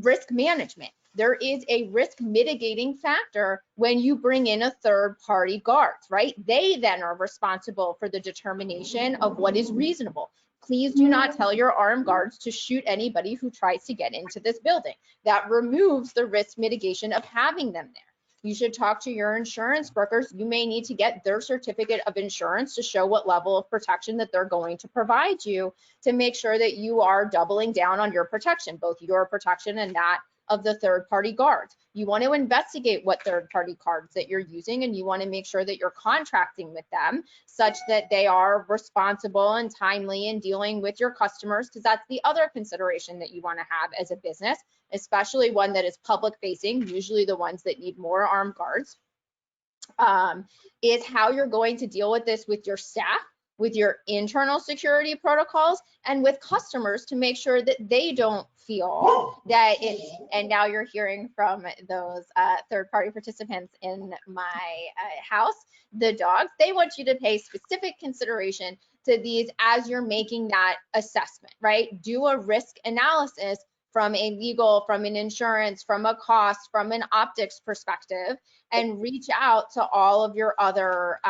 risk management. There is a risk mitigating factor when you bring in a third party guards, right? They then are responsible for the determination of what is reasonable. Please do not tell your armed guards to shoot anybody who tries to get into this building. That removes the risk mitigation of having them there. You should talk to your insurance brokers. You may need to get their certificate of insurance to show what level of protection that they're going to provide you to make sure that you are doubling down on your protection, both your protection and that of the third-party guards. You want to investigate what third-party guards that you're using, and you want to make sure that you're contracting with them such that they are responsible and timely in dealing with your customers, because that's the other consideration that you want to have as a business, especially one that is public facing, usually the ones that need more armed guards, is how you're going to deal with this with your staff, with your internal security protocols, and with customers to make sure that they don't feel that it's, and now you're hearing from those third-party participants in my house, the dogs, they want you to pay specific consideration to these as you're making that assessment, right? Do a risk analysis from a legal, from an insurance, from a cost, from an optics perspective, and reach out to all of your other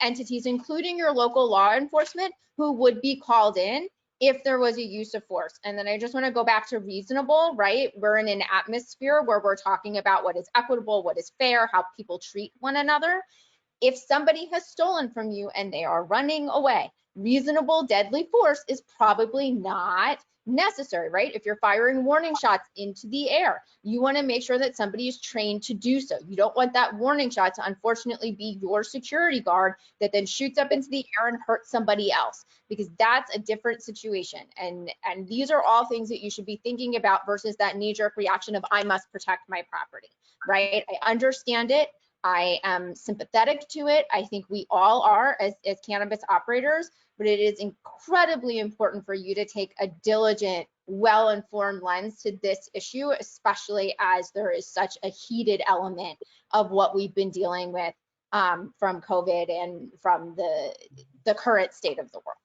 entities, including your local law enforcement, who would be called in if there was a use of force. And then I just want to go back to reasonable, right? We're in an atmosphere where we're talking about what is equitable, what is fair, how people treat one another. If somebody has stolen from you and they are running away, reasonable deadly force is probably not necessary, right? If you're firing warning shots into the air, you want to make sure that somebody is trained to do so. You don't want that warning shot to unfortunately be your security guard that then shoots up into the air and hurts somebody else, because that's a different situation. And these are all things that you should be thinking about versus that knee-jerk reaction of I must protect my property, right? I understand it. I am sympathetic to it. I think we all are as cannabis operators, but it is incredibly important for you to take a diligent, well-informed lens to this issue, especially as there is such a heated element of what we've been dealing with from COVID and from the current state of the world.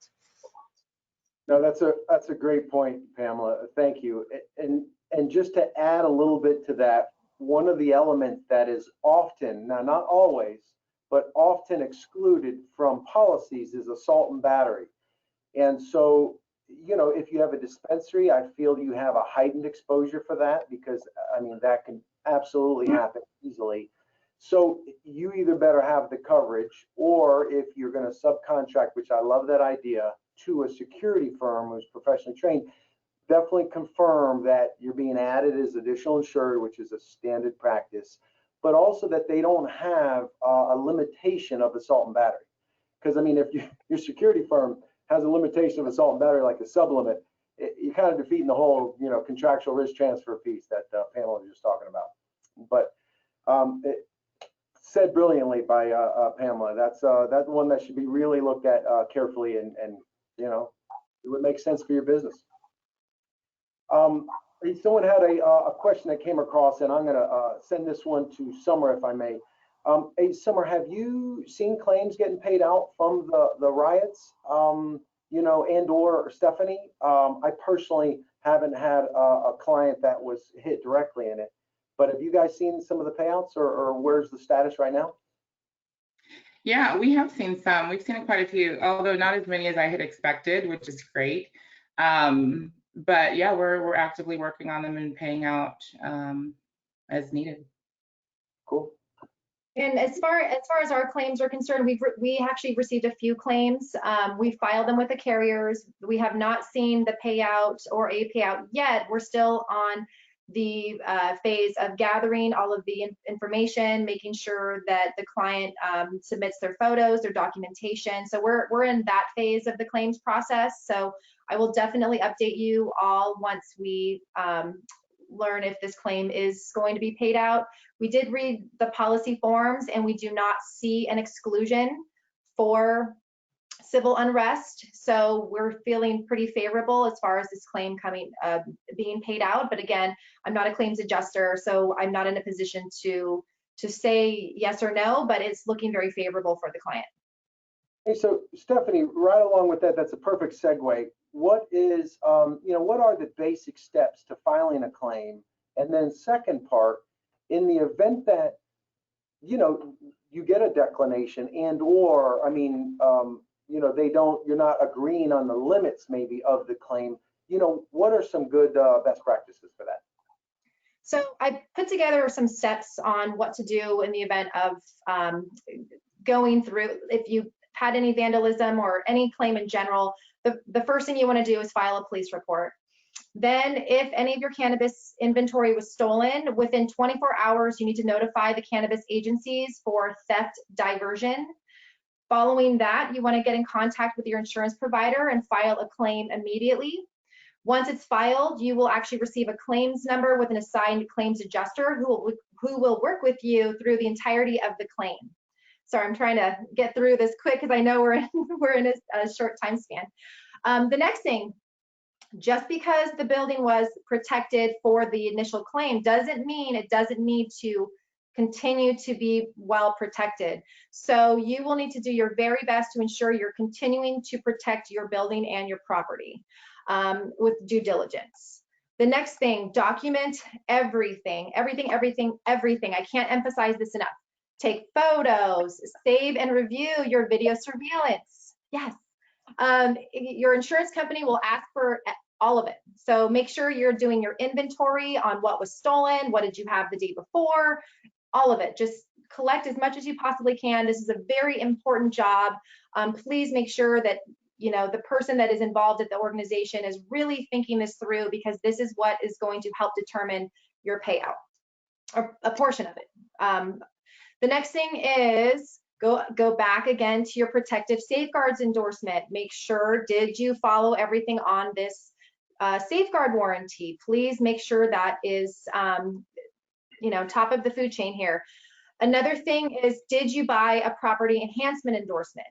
No, that's a great point, Pamela. Thank you. And just to add a little bit to that, one of the elements that is often, now not always, but often excluded from policies is assault and battery. And so, you know, if you have a dispensary, I feel you have a heightened exposure for that, because I mean, that can absolutely happen easily. So you either better have the coverage, or if you're going to subcontract, which I love that idea, to a security firm who's professionally trained, definitely confirm that you're being added as additional insured, which is a standard practice, but also that they don't have a limitation of assault and battery. Because I mean, if your security firm has a limitation of assault and battery, like a sublimit, you're kind of defeating the whole, you know, contractual risk transfer piece that Pamela was just talking about. But said brilliantly by Pamela. That's one that should be really looked at carefully, and you know, it would make sense for your business. Someone had a question that came across, and I'm going to send this one to Summer, if I may. Hey, Summer, have you seen claims getting paid out from the riots? You know, and/or Stephanie? I personally haven't had a client that was hit directly in it, but have you guys seen some of the payouts, or where's the status right now? Yeah, we have seen some. We've seen quite a few, although not as many as I had expected, which is great. But yeah, we're actively working on them and paying out as needed. Cool. And as far as our claims are concerned, we actually received a few claims. We filed them with the carriers. We have not seen the payout or a payout yet. We're still on the phase of gathering all of the information, making sure that the client submits their photos, their documentation. So we're in that phase of the claims process. So I will definitely update you all once we learn if this claim is going to be paid out. We did read the policy forms, and we do not see an exclusion for civil unrest. So we're feeling pretty favorable as far as this claim being paid out. But again, I'm not a claims adjuster, so I'm not in a position to say yes or no, but it's looking very favorable for the client. Hey, so Stephanie, right along with that, that's a perfect segue. What is, you know, what are the basic steps to filing a claim? And then second part, in the event that, you know, you get a declination and/or, I mean, you know, you're not agreeing on the limits maybe of the claim, you know, what are some good best practices for that? So I put together some steps on what to do in the event of going through, if you had any vandalism or any claim in general. The first thing you want to do is file a police report. Then if any of your cannabis inventory was stolen, within 24 hours, you need to notify the cannabis agencies for theft diversion. Following that, you want to get in contact with your insurance provider and file a claim immediately. Once it's filed, you will actually receive a claims number with an assigned claims adjuster who will work with you through the entirety of the claim. Sorry, I'm trying to get through this quick because I know we're in a short time span. The next thing, just because the building was protected for the initial claim doesn't mean it doesn't need to continue to be well protected. So you will need to do your very best to ensure you're continuing to protect your building and your property with due diligence. The next thing, document everything. I can't emphasize this enough. Take photos, save and review your video surveillance. Yes. Your insurance company will ask for all of it. So make sure you're doing your inventory on what was stolen, what did you have the day before, all of it. Just collect as much as you possibly can. This is a very important job. Please make sure that the person that is involved at the organization is really thinking this through, because this is what is going to help determine your payout, or a portion of it. The next thing is go back again to your protective safeguards endorsement. Make sure, did you follow everything on this safeguard warranty? Please make sure that is top of the food chain here. Another thing is, did you buy a property enhancement endorsement?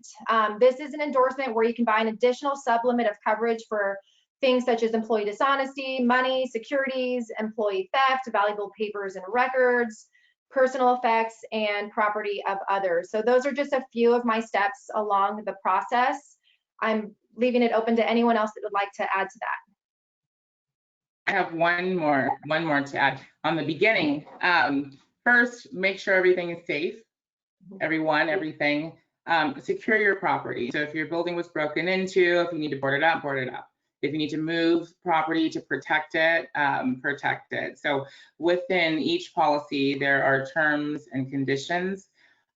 This is an endorsement where you can buy an additional sublimit of coverage for things such as employee dishonesty, money, securities, employee theft, valuable papers and records, personal effects, and property of others. So those are just a few of my steps along the process. I'm leaving it open to anyone else that would like to add to that. I have one more to add on the beginning. First, make sure everything is safe. Everything. Secure your property. So if your building was broken into, if you need to board it up, board it up. If you need to move property to protect it, protect it. So within each policy, there are terms and conditions.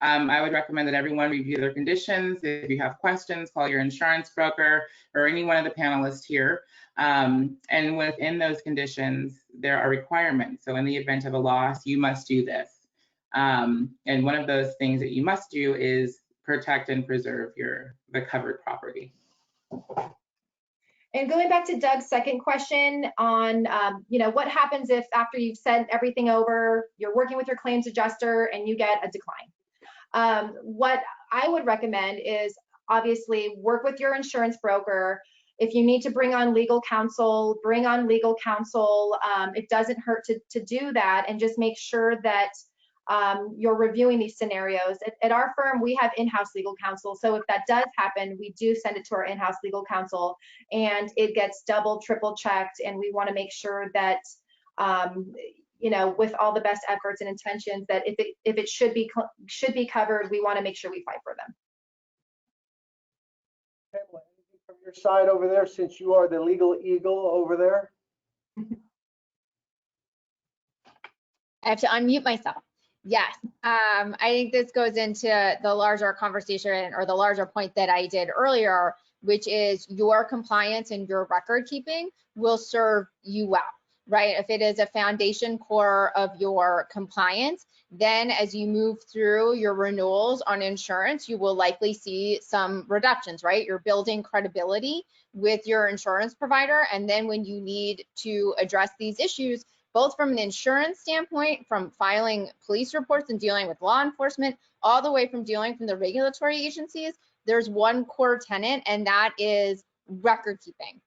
I would recommend that everyone review their conditions. If you have questions, call your insurance broker or any one of the panelists here. And within those conditions, there are requirements. So in the event of a loss, you must do this. And one of those things that you must do is protect and preserve the covered property. And going back to Doug's second question on, what happens if after you've sent everything over, you're working with your claims adjuster and you get a decline? What I would recommend is obviously work with your insurance broker. If you need to bring on legal counsel, bring on legal counsel. It doesn't hurt to do that, and just make sure that you're reviewing these scenarios. At our firm, we have in-house legal counsel. So if that does happen, we do send it to our in-house legal counsel, and it gets double, triple checked. And we want to make sure that, with all the best efforts and intentions, that if it should be covered, we want to make sure we fight for them. Pamela, anything from your side over there, since you are the legal eagle over there? I have to unmute myself. Yes, I think this goes into the larger conversation, or the larger point that I did earlier, which is your compliance and your record keeping will serve you well, right? If it is a foundation core of your compliance, then as you move through your renewals on insurance, you will likely see some reductions, right? You're building credibility with your insurance provider. And then when you need to address these issues, both from an insurance standpoint, from filing police reports and dealing with law enforcement, all the way from dealing from the regulatory agencies, there's one core tenet, and that is record keeping,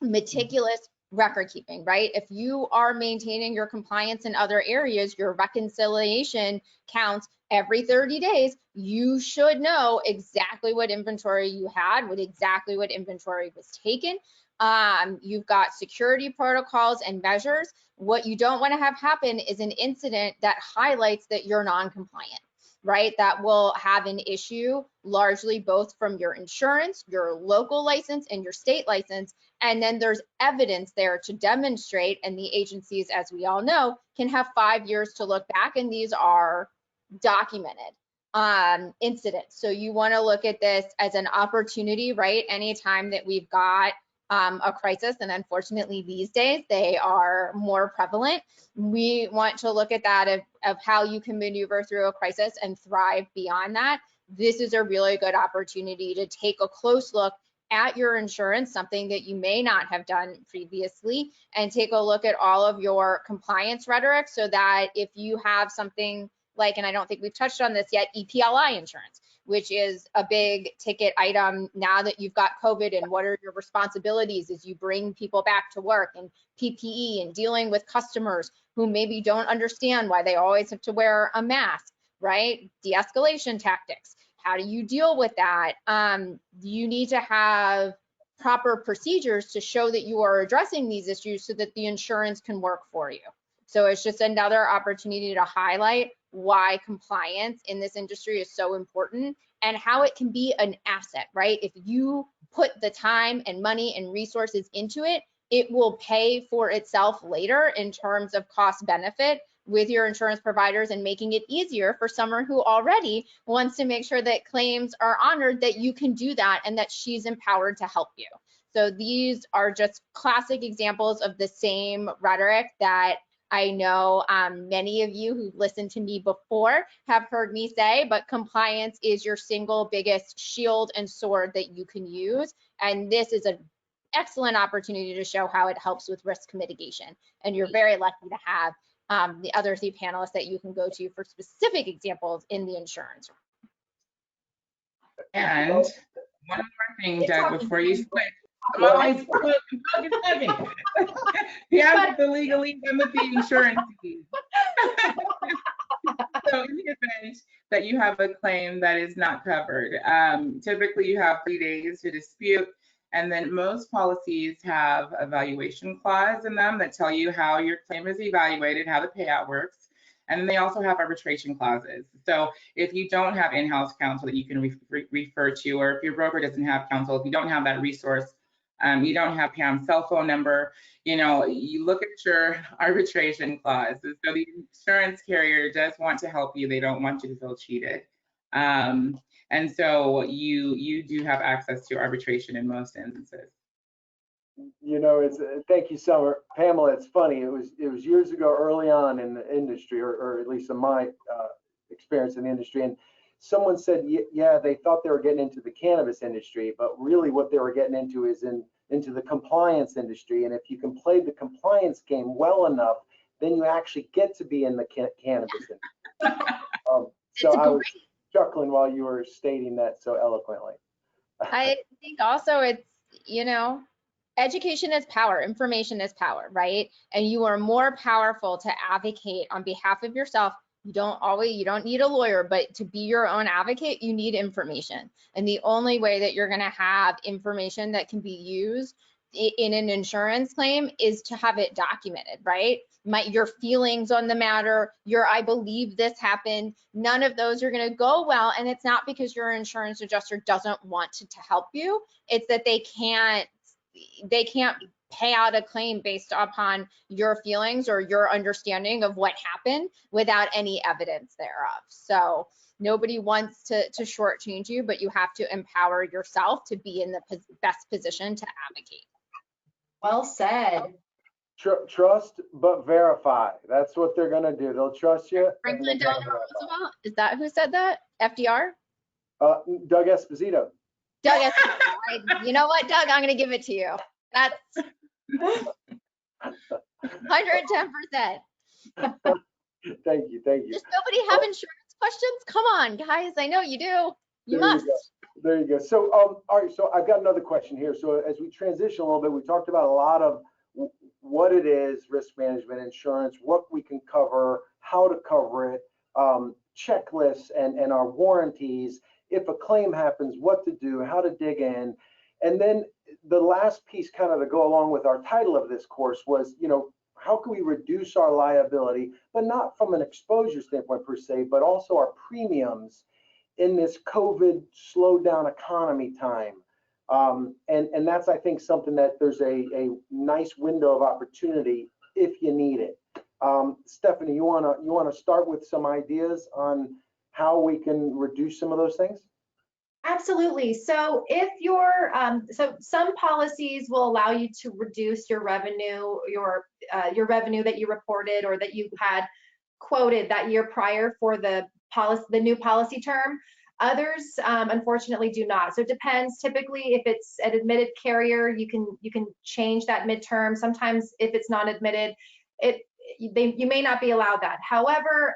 meticulous record keeping, right? If you are maintaining your compliance in other areas, your reconciliation counts every 30 days, you should know exactly what inventory you had, exactly what inventory was taken. You've got security protocols and measures. What you don't want to have happen is an incident that highlights that you're non-compliant, right? That will have an issue largely both from your insurance, your local license, and your state license. And then there's evidence there to demonstrate, and the agencies, as we all know, can have 5 years to look back, and these are documented incidents. So you want to look at this as an opportunity, right? Anytime that we've got a crisis, and unfortunately these days they are more prevalent. We want to look at that of how you can maneuver through a crisis and thrive beyond that. This is a really good opportunity to take a close look at your insurance, something that you may not have done previously, and take a look at all of your compliance rhetoric, so that if you have something like, and I don't think we've touched on this yet, EPLI insurance, which is a big ticket item now that you've got COVID, and what are your responsibilities as you bring people back to work, and PPE, and dealing with customers who maybe don't understand why they always have to wear a mask, right? De-escalation tactics. How do you deal with that? You need to have proper procedures to show that you are addressing these issues so that the insurance can work for you. So it's just another opportunity to highlight why compliance in this industry is so important, and how it can be an asset, right? If you put the time and money and resources into it, it will pay for itself later in terms of cost benefit with your insurance providers, and making it easier for someone who already wants to make sure that claims are honored, that you can do that and that she's empowered to help you. So these are just classic examples of the same rhetoric that I know many of you who've listened to me before have heard me say, but compliance is your single biggest shield and sword that you can use. And this is an excellent opportunity to show how it helps with risk mitigation. And you're very lucky to have the other three panelists that you can go to for specific examples in the insurance. And one more thing, Doug, before you switch. I'm plugging. You have the legalese and the insurance. So in the event that you have a claim that is not covered, typically you have 3 days to dispute. And then most policies have a valuation clause in them that tell you how your claim is evaluated, how the payout works. And then they also have arbitration clauses. So if you don't have in-house counsel that you can refer to, or if your broker doesn't have counsel, if you don't have that resource, you don't have Pam's cell phone number, you look at your arbitration clause. So the insurance carrier does want to help you. They don't want you to feel cheated. And so you do have access to arbitration in most instances. It's thank you, Summer. Pamela, it's funny. It was years ago, early on in the industry, or at least in my experience in the industry, and someone said, yeah, they thought they were getting into the cannabis industry, but really what they were getting into is into the compliance industry. And if you can play the compliance game well enough, then you actually get to be in the cannabis industry. So I was chuckling while you were stating that so eloquently. I think also it's, education is power, information is power, right? And you are more powerful to advocate on behalf of yourself. You don't need a lawyer, but to be your own advocate, you need information. And the only way that you're going to have information that can be used in an insurance claim is to have it documented, right? Your feelings on the matter, I believe this happened, none of those are going to go well. And it's not because your insurance adjuster doesn't want to help you. It's that they can't pay out a claim based upon your feelings or your understanding of what happened without any evidence thereof. So nobody wants to shortchange you, but you have to empower yourself to be in the best position to advocate. Well said. Trust but verify. That's what they're going to do. They'll trust you. Franklin Delano Roosevelt, is that who said that? FDR? Doug Esposito. Doug Esposito. You know what, Doug? I'm going to give it to you. That's 110%. Thank you. Does nobody have insurance questions? Come on, guys. I know you do. You must. There you go. So, all right. So I've got another question here. So as we transition a little bit, we talked about a lot of what it is, risk management, insurance, what we can cover, how to cover it, checklists and our warranties. If a claim happens, what to do, how to dig in. And then the last piece kind of to go along with our title of this course was, how can we reduce our liability, but not from an exposure standpoint per se, but also our premiums in this COVID slowed down economy time. And that's, I think, something that there's a nice window of opportunity if you need it. Stephanie, you wanna start with some ideas on how we can reduce some of those things? Absolutely. So if you're, so some policies will allow you to reduce your revenue that you reported or that you had quoted that year prior for the policy, the new policy term. Others, unfortunately, do not. So it depends. Typically, if it's an admitted carrier, you can change that midterm. Sometimes, if it's non-admitted, you may not be allowed that. However,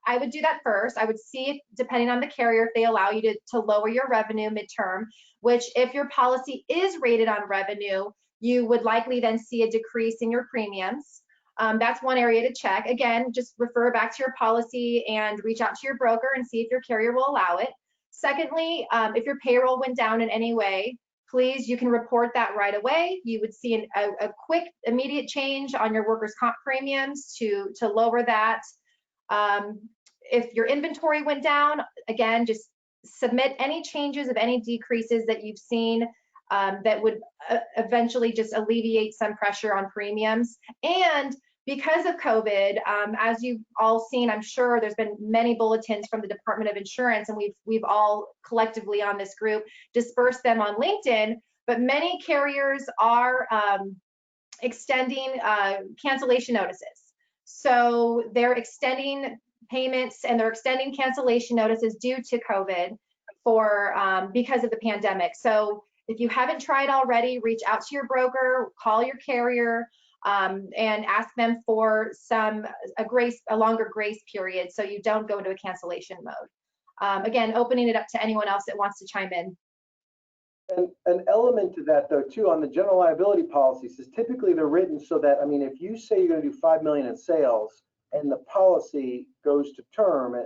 I would do that first. I would see, if, depending on the carrier, if they allow you to lower your revenue midterm, which if your policy is rated on revenue, you would likely then see a decrease in your premiums. That's one area to check. Again, just refer back to your policy and reach out to your broker and see if your carrier will allow it. Secondly, if your payroll went down in any way, please, you can report that right away. You would see a quick, immediate change on your workers' comp premiums to lower that. If your inventory went down, again, just submit any changes of any decreases that you've seen that would eventually just alleviate some pressure on premiums. And because of COVID, as you've all seen, I'm sure there's been many bulletins from the Department of Insurance, and we've all collectively on this group dispersed them on LinkedIn, but many carriers are extending cancellation notices. So they're extending payments and they're extending cancellation notices due to COVID because of the pandemic. So if you haven't tried already, reach out to your broker, call your carrier, and ask them for a longer grace period so you don't go into a cancellation mode. Again, opening it up to anyone else that wants to chime in. And an element to that, though, too, on the general liability policies is typically they're written so that, I mean, if you say you're going to do 5 million in sales and the policy goes to term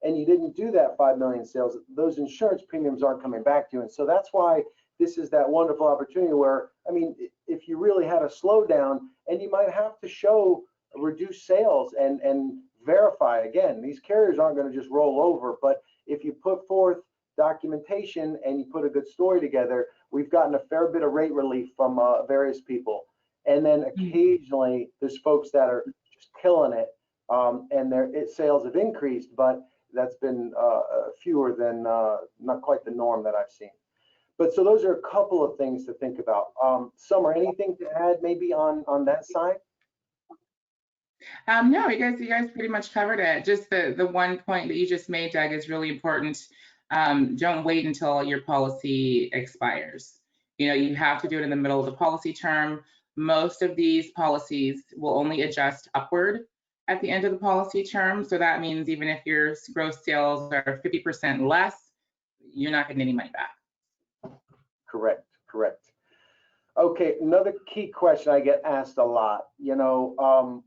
and you didn't do that 5 million sales, those insurance premiums aren't coming back to you. And so that's why this is that wonderful opportunity where, I mean, if you really had a slowdown and you might have to show reduced sales and verify, again, these carriers aren't going to just roll over, but if you put forth documentation and you put a good story together, we've gotten a fair bit of rate relief from various people. And then occasionally there's folks that are just killing it, and their sales have increased, but that's been fewer than not quite the norm that I've seen. But so those are a couple of things to think about. Summer, anything to add maybe on that side? No, you guys pretty much covered it. Just the one point that you just made, Doug, is really important. Don't wait until your policy expires. You know, you have to do it in the middle of the policy term. Most of these policies will only adjust upward at the end of the policy term. So that means even if your gross sales are 50% less, you're not getting any money back. Correct. Okay, another key question I get asked a lot, you know,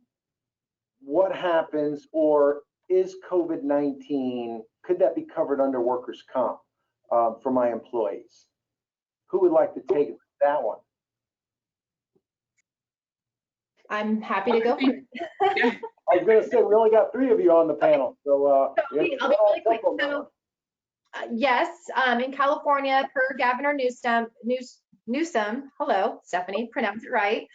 what happens, or is COVID-19, could that be covered under workers' comp for my employees? Who would like to take that one? I'm happy to go for it. I was going to say, we only got 3 of you on the panel. So I'll be really quick. So, yes, in California, per Governor Newsom, hello, Stephanie, pronounce it right.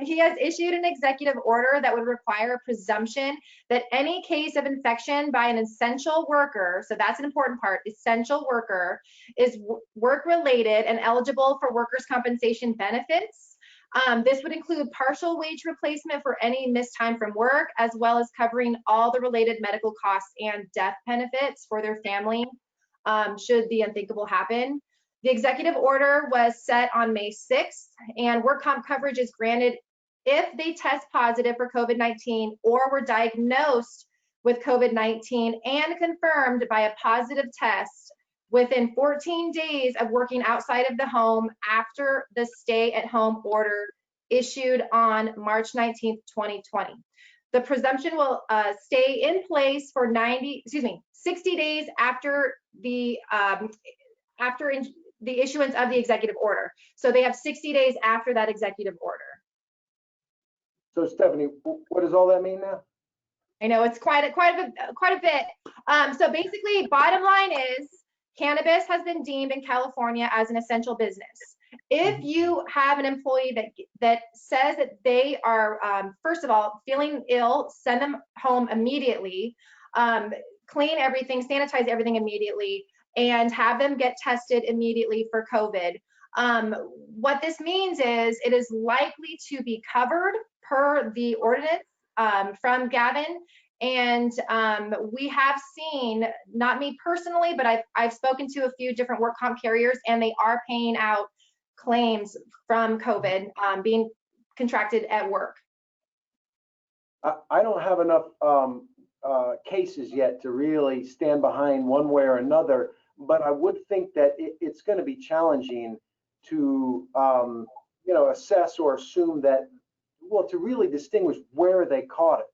He has issued an executive order that would require a presumption that any case of infection by an essential worker, so that's an important part, essential worker, is work-related and eligible for workers' compensation benefits. This would include partial wage replacement for any missed time from work, as well as covering all the related medical costs and death benefits for their family should the unthinkable happen. The executive order was set on May 6th, and work comp coverage is granted if they test positive for COVID-19 or were diagnosed with COVID-19 and confirmed by a positive test within 14 days of working outside of the home after the stay-at-home order issued on March 19th, 2020. The presumption will stay in place for 60 days after the issuance of the executive order. So they have 60 days after that executive order. So Stephanie, what does all that mean now? I know it's quite a bit. So basically, bottom line is, cannabis has been deemed in California as an essential business. If you have an employee that says that they are, first of all, feeling ill, send them home immediately, clean everything, sanitize everything immediately. and have them get tested immediately for COVID. What this means is it is likely to be covered per the ordinance from Gavin. And we have seen, not me personally, but I've spoken to a few different work comp carriers, and they are paying out claims from COVID being contracted at work. I don't have enough cases yet to really stand behind one way or another, but I would think that it's going to be challenging to, assess or assume that, well, to really distinguish where they caught it,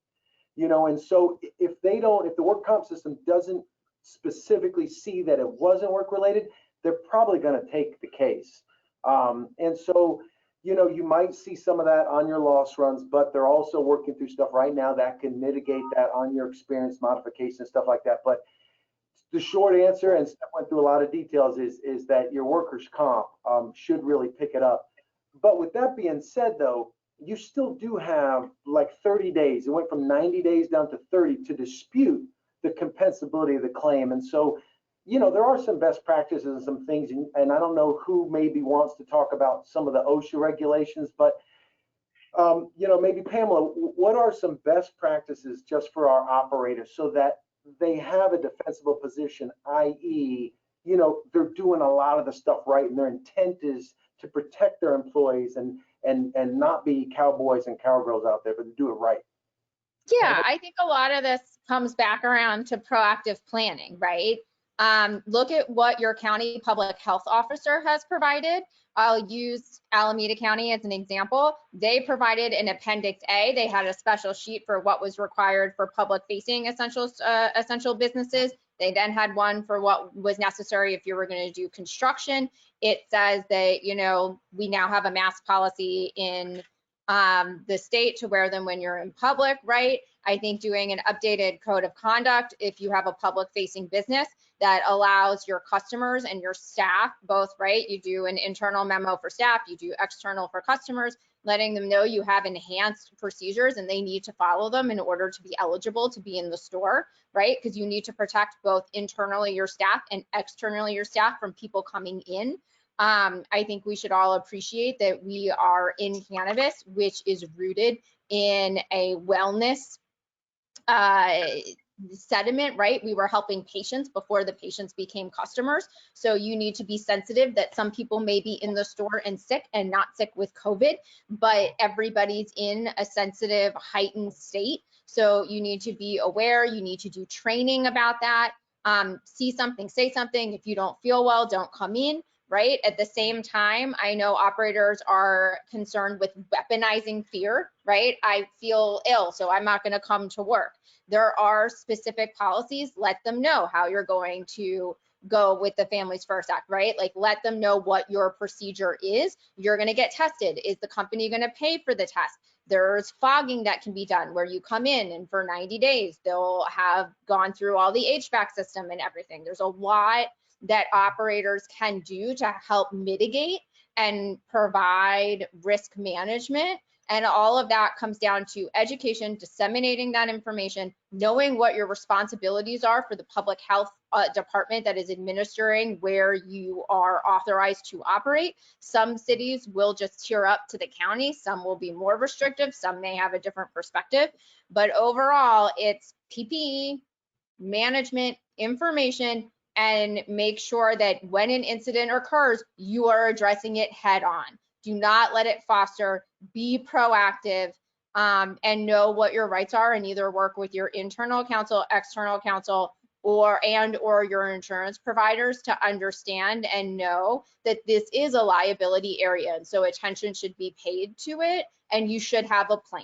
and so if the work comp system doesn't specifically see that it wasn't work related, they're probably going to take the case. And so, you might see some of that on your loss runs, but they're also working through stuff right now that can mitigate that on your experience modification, stuff like that. But the short answer, and Steph went through a lot of details, is that your workers' comp should really pick it up. But with that being said, though, you still do have like 30 days. It went from 90 days down to 30 to dispute the compensability of the claim. And so, there are some best practices and some things, and I don't know who maybe wants to talk about some of the OSHA regulations, but maybe Pamela, what are some best practices just for our operators so that they have a defensible position, i.e., they're doing a lot of the stuff right, and their intent is to protect their employees and not be cowboys and cowgirls out there, but to do it right. Yeah, I think a lot of this comes back around to proactive planning, right? Look at what your county public health officer has provided. I'll use Alameda County as an example. They provided an Appendix A. They had a special sheet for what was required for public facing essential businesses. They then had one for what was necessary if you were going to do construction. It says that, we now have a mask policy in the state to wear them when you're in public, right? I think doing an updated code of conduct if you have a public facing business that allows your customers and your staff both, right? You do an internal memo for staff, you do external for customers, letting them know you have enhanced procedures and they need to follow them in order to be eligible to be in the store, right? Because you need to protect both internally your staff and externally your staff from people coming in. I think we should all appreciate that we are in cannabis, which is rooted in a wellness sediment, right? We were helping patients before the patients became customers. So you need to be sensitive that some people may be in the store and sick and not sick with COVID, but everybody's in a sensitive, heightened state. So you need to be aware, you need to do training about that. See something, say something. If you don't feel well, don't come in, right? At the same time, I know operators are concerned with weaponizing fear, right? I feel ill, so I'm not going to come to work. There are specific policies. Let them know how you're going to go with the Families First Act, right? Like, let them know what your procedure is. You're going to get tested. Is the company going to pay for the test? There's fogging that can be done where you come in and for 90 days, they'll have gone through all the HVAC system and everything. There's a lot that operators can do to help mitigate and provide risk management. And all of that comes down to education, disseminating that information, knowing what your responsibilities are for the public health department that is administering where you are authorized to operate. Some cities will just tier up to the county. Some will be more restrictive. Some may have a different perspective. But overall, it's PPE, management, information, and make sure that when an incident occurs, you are addressing it head on. Do not let it foster, be proactive, and know what your rights are, and either work with your internal counsel, external counsel, or your insurance providers to understand and know that this is a liability area. And so attention should be paid to it, and you should have a plan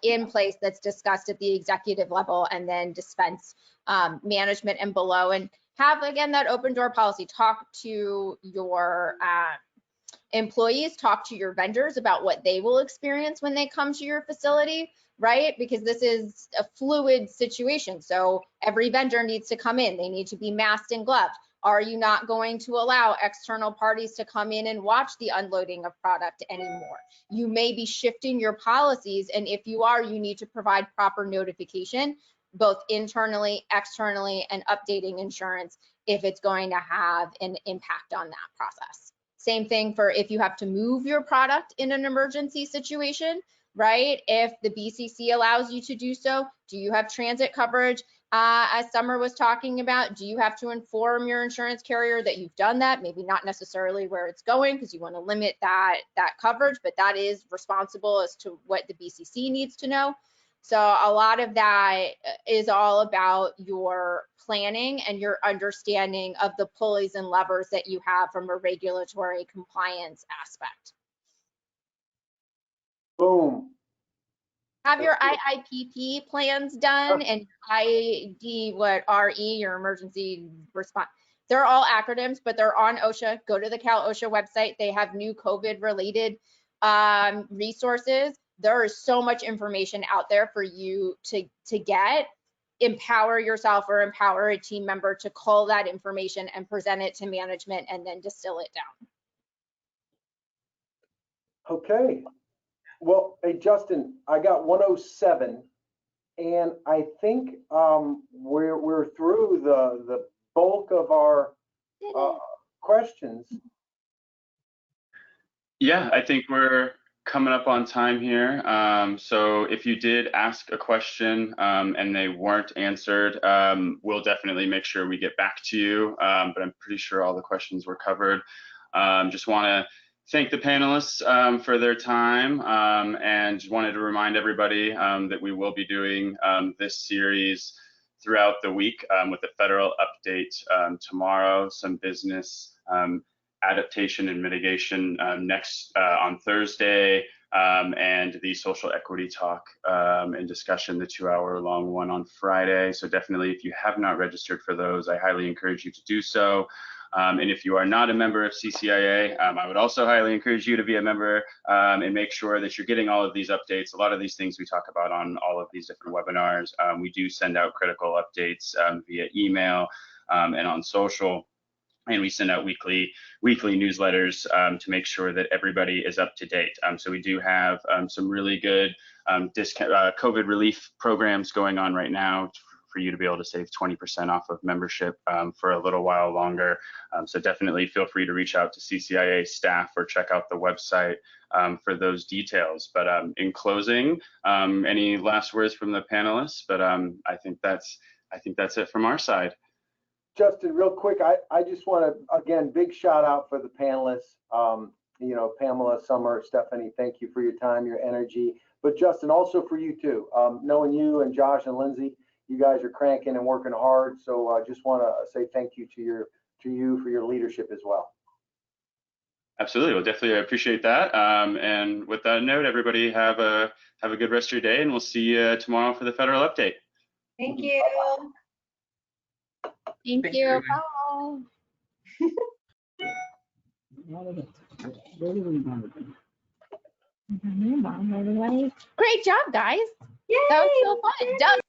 in place that's discussed at the executive level and then dispense management and below, and have, again, that open door policy. Talk to your employees, talk to your vendors about what they will experience when they come to your facility, right? Because this is a fluid situation. So every vendor needs to come in. They need to be masked and gloved. Are you not going to allow external parties to come in and watch the unloading of product anymore? You may be shifting your policies, and if you are, you need to provide proper notification. both internally, externally, and updating insurance if it's going to have an impact on that process. Same thing for if you have to move your product in an emergency situation, right? If the BCC allows you to do so, do you have transit coverage? As Summer was talking about, do you have to inform your insurance carrier that you've done that? Maybe not necessarily where it's going because you want to limit that coverage, but that is responsible as to what the BCC needs to know. So a lot of that is all about your planning and your understanding of the pulleys and levers that you have from a regulatory compliance aspect. Boom. Have your IIPP plans done and ID, RE, your emergency response. They're all acronyms, but they're on OSHA. Go to the Cal OSHA website. They have new COVID related resources. There is so much information out there for you to get. Empower yourself or empower a team member to call that information and present it to management and then distill it down. Okay. Well, hey, Justin, I got 107, and I think we're through the bulk of our questions. Yeah, I think we're coming up on time here. So if you did ask a question and they weren't answered, we'll definitely make sure we get back to you. But I'm pretty sure all the questions were covered. Just want to thank the panelists for their time and just wanted to remind everybody that we will be doing this series throughout the week with the federal update tomorrow, some business adaptation and mitigation next on Thursday, and the social equity talk and discussion, the 2-hour long one on Friday. So definitely, if you have not registered for those, I highly encourage you to do so. And if you are not a member of CCIA, I would also highly encourage you to be a member and make sure that you're getting all of these updates. A lot of these things we talk about on all of these different webinars. We do send out critical updates via email and on social. And we send out weekly newsletters to make sure that everybody is up to date. So we do have some really good COVID relief programs going on right now for you to be able to save 20% off of membership for a little while longer. So definitely feel free to reach out to CCIA staff or check out the website for those details. But in closing, any last words from the panelists? But I think that's it from our side. Justin, real quick, I just want to, again, big shout out for the panelists. You know, Pamela, Summer, Stephanie, thank you for your time, your energy. But Justin, also for you too. Knowing you and Josh and Lindsay, you guys are cranking and working hard. So I just want to say thank you to you for your leadership as well. Absolutely. Well, definitely appreciate that. And with that note, everybody have a good rest of your day, and we'll see you tomorrow for the federal update. Thank you. Thank you. Bye. Great job, guys. Yay! That was so fun.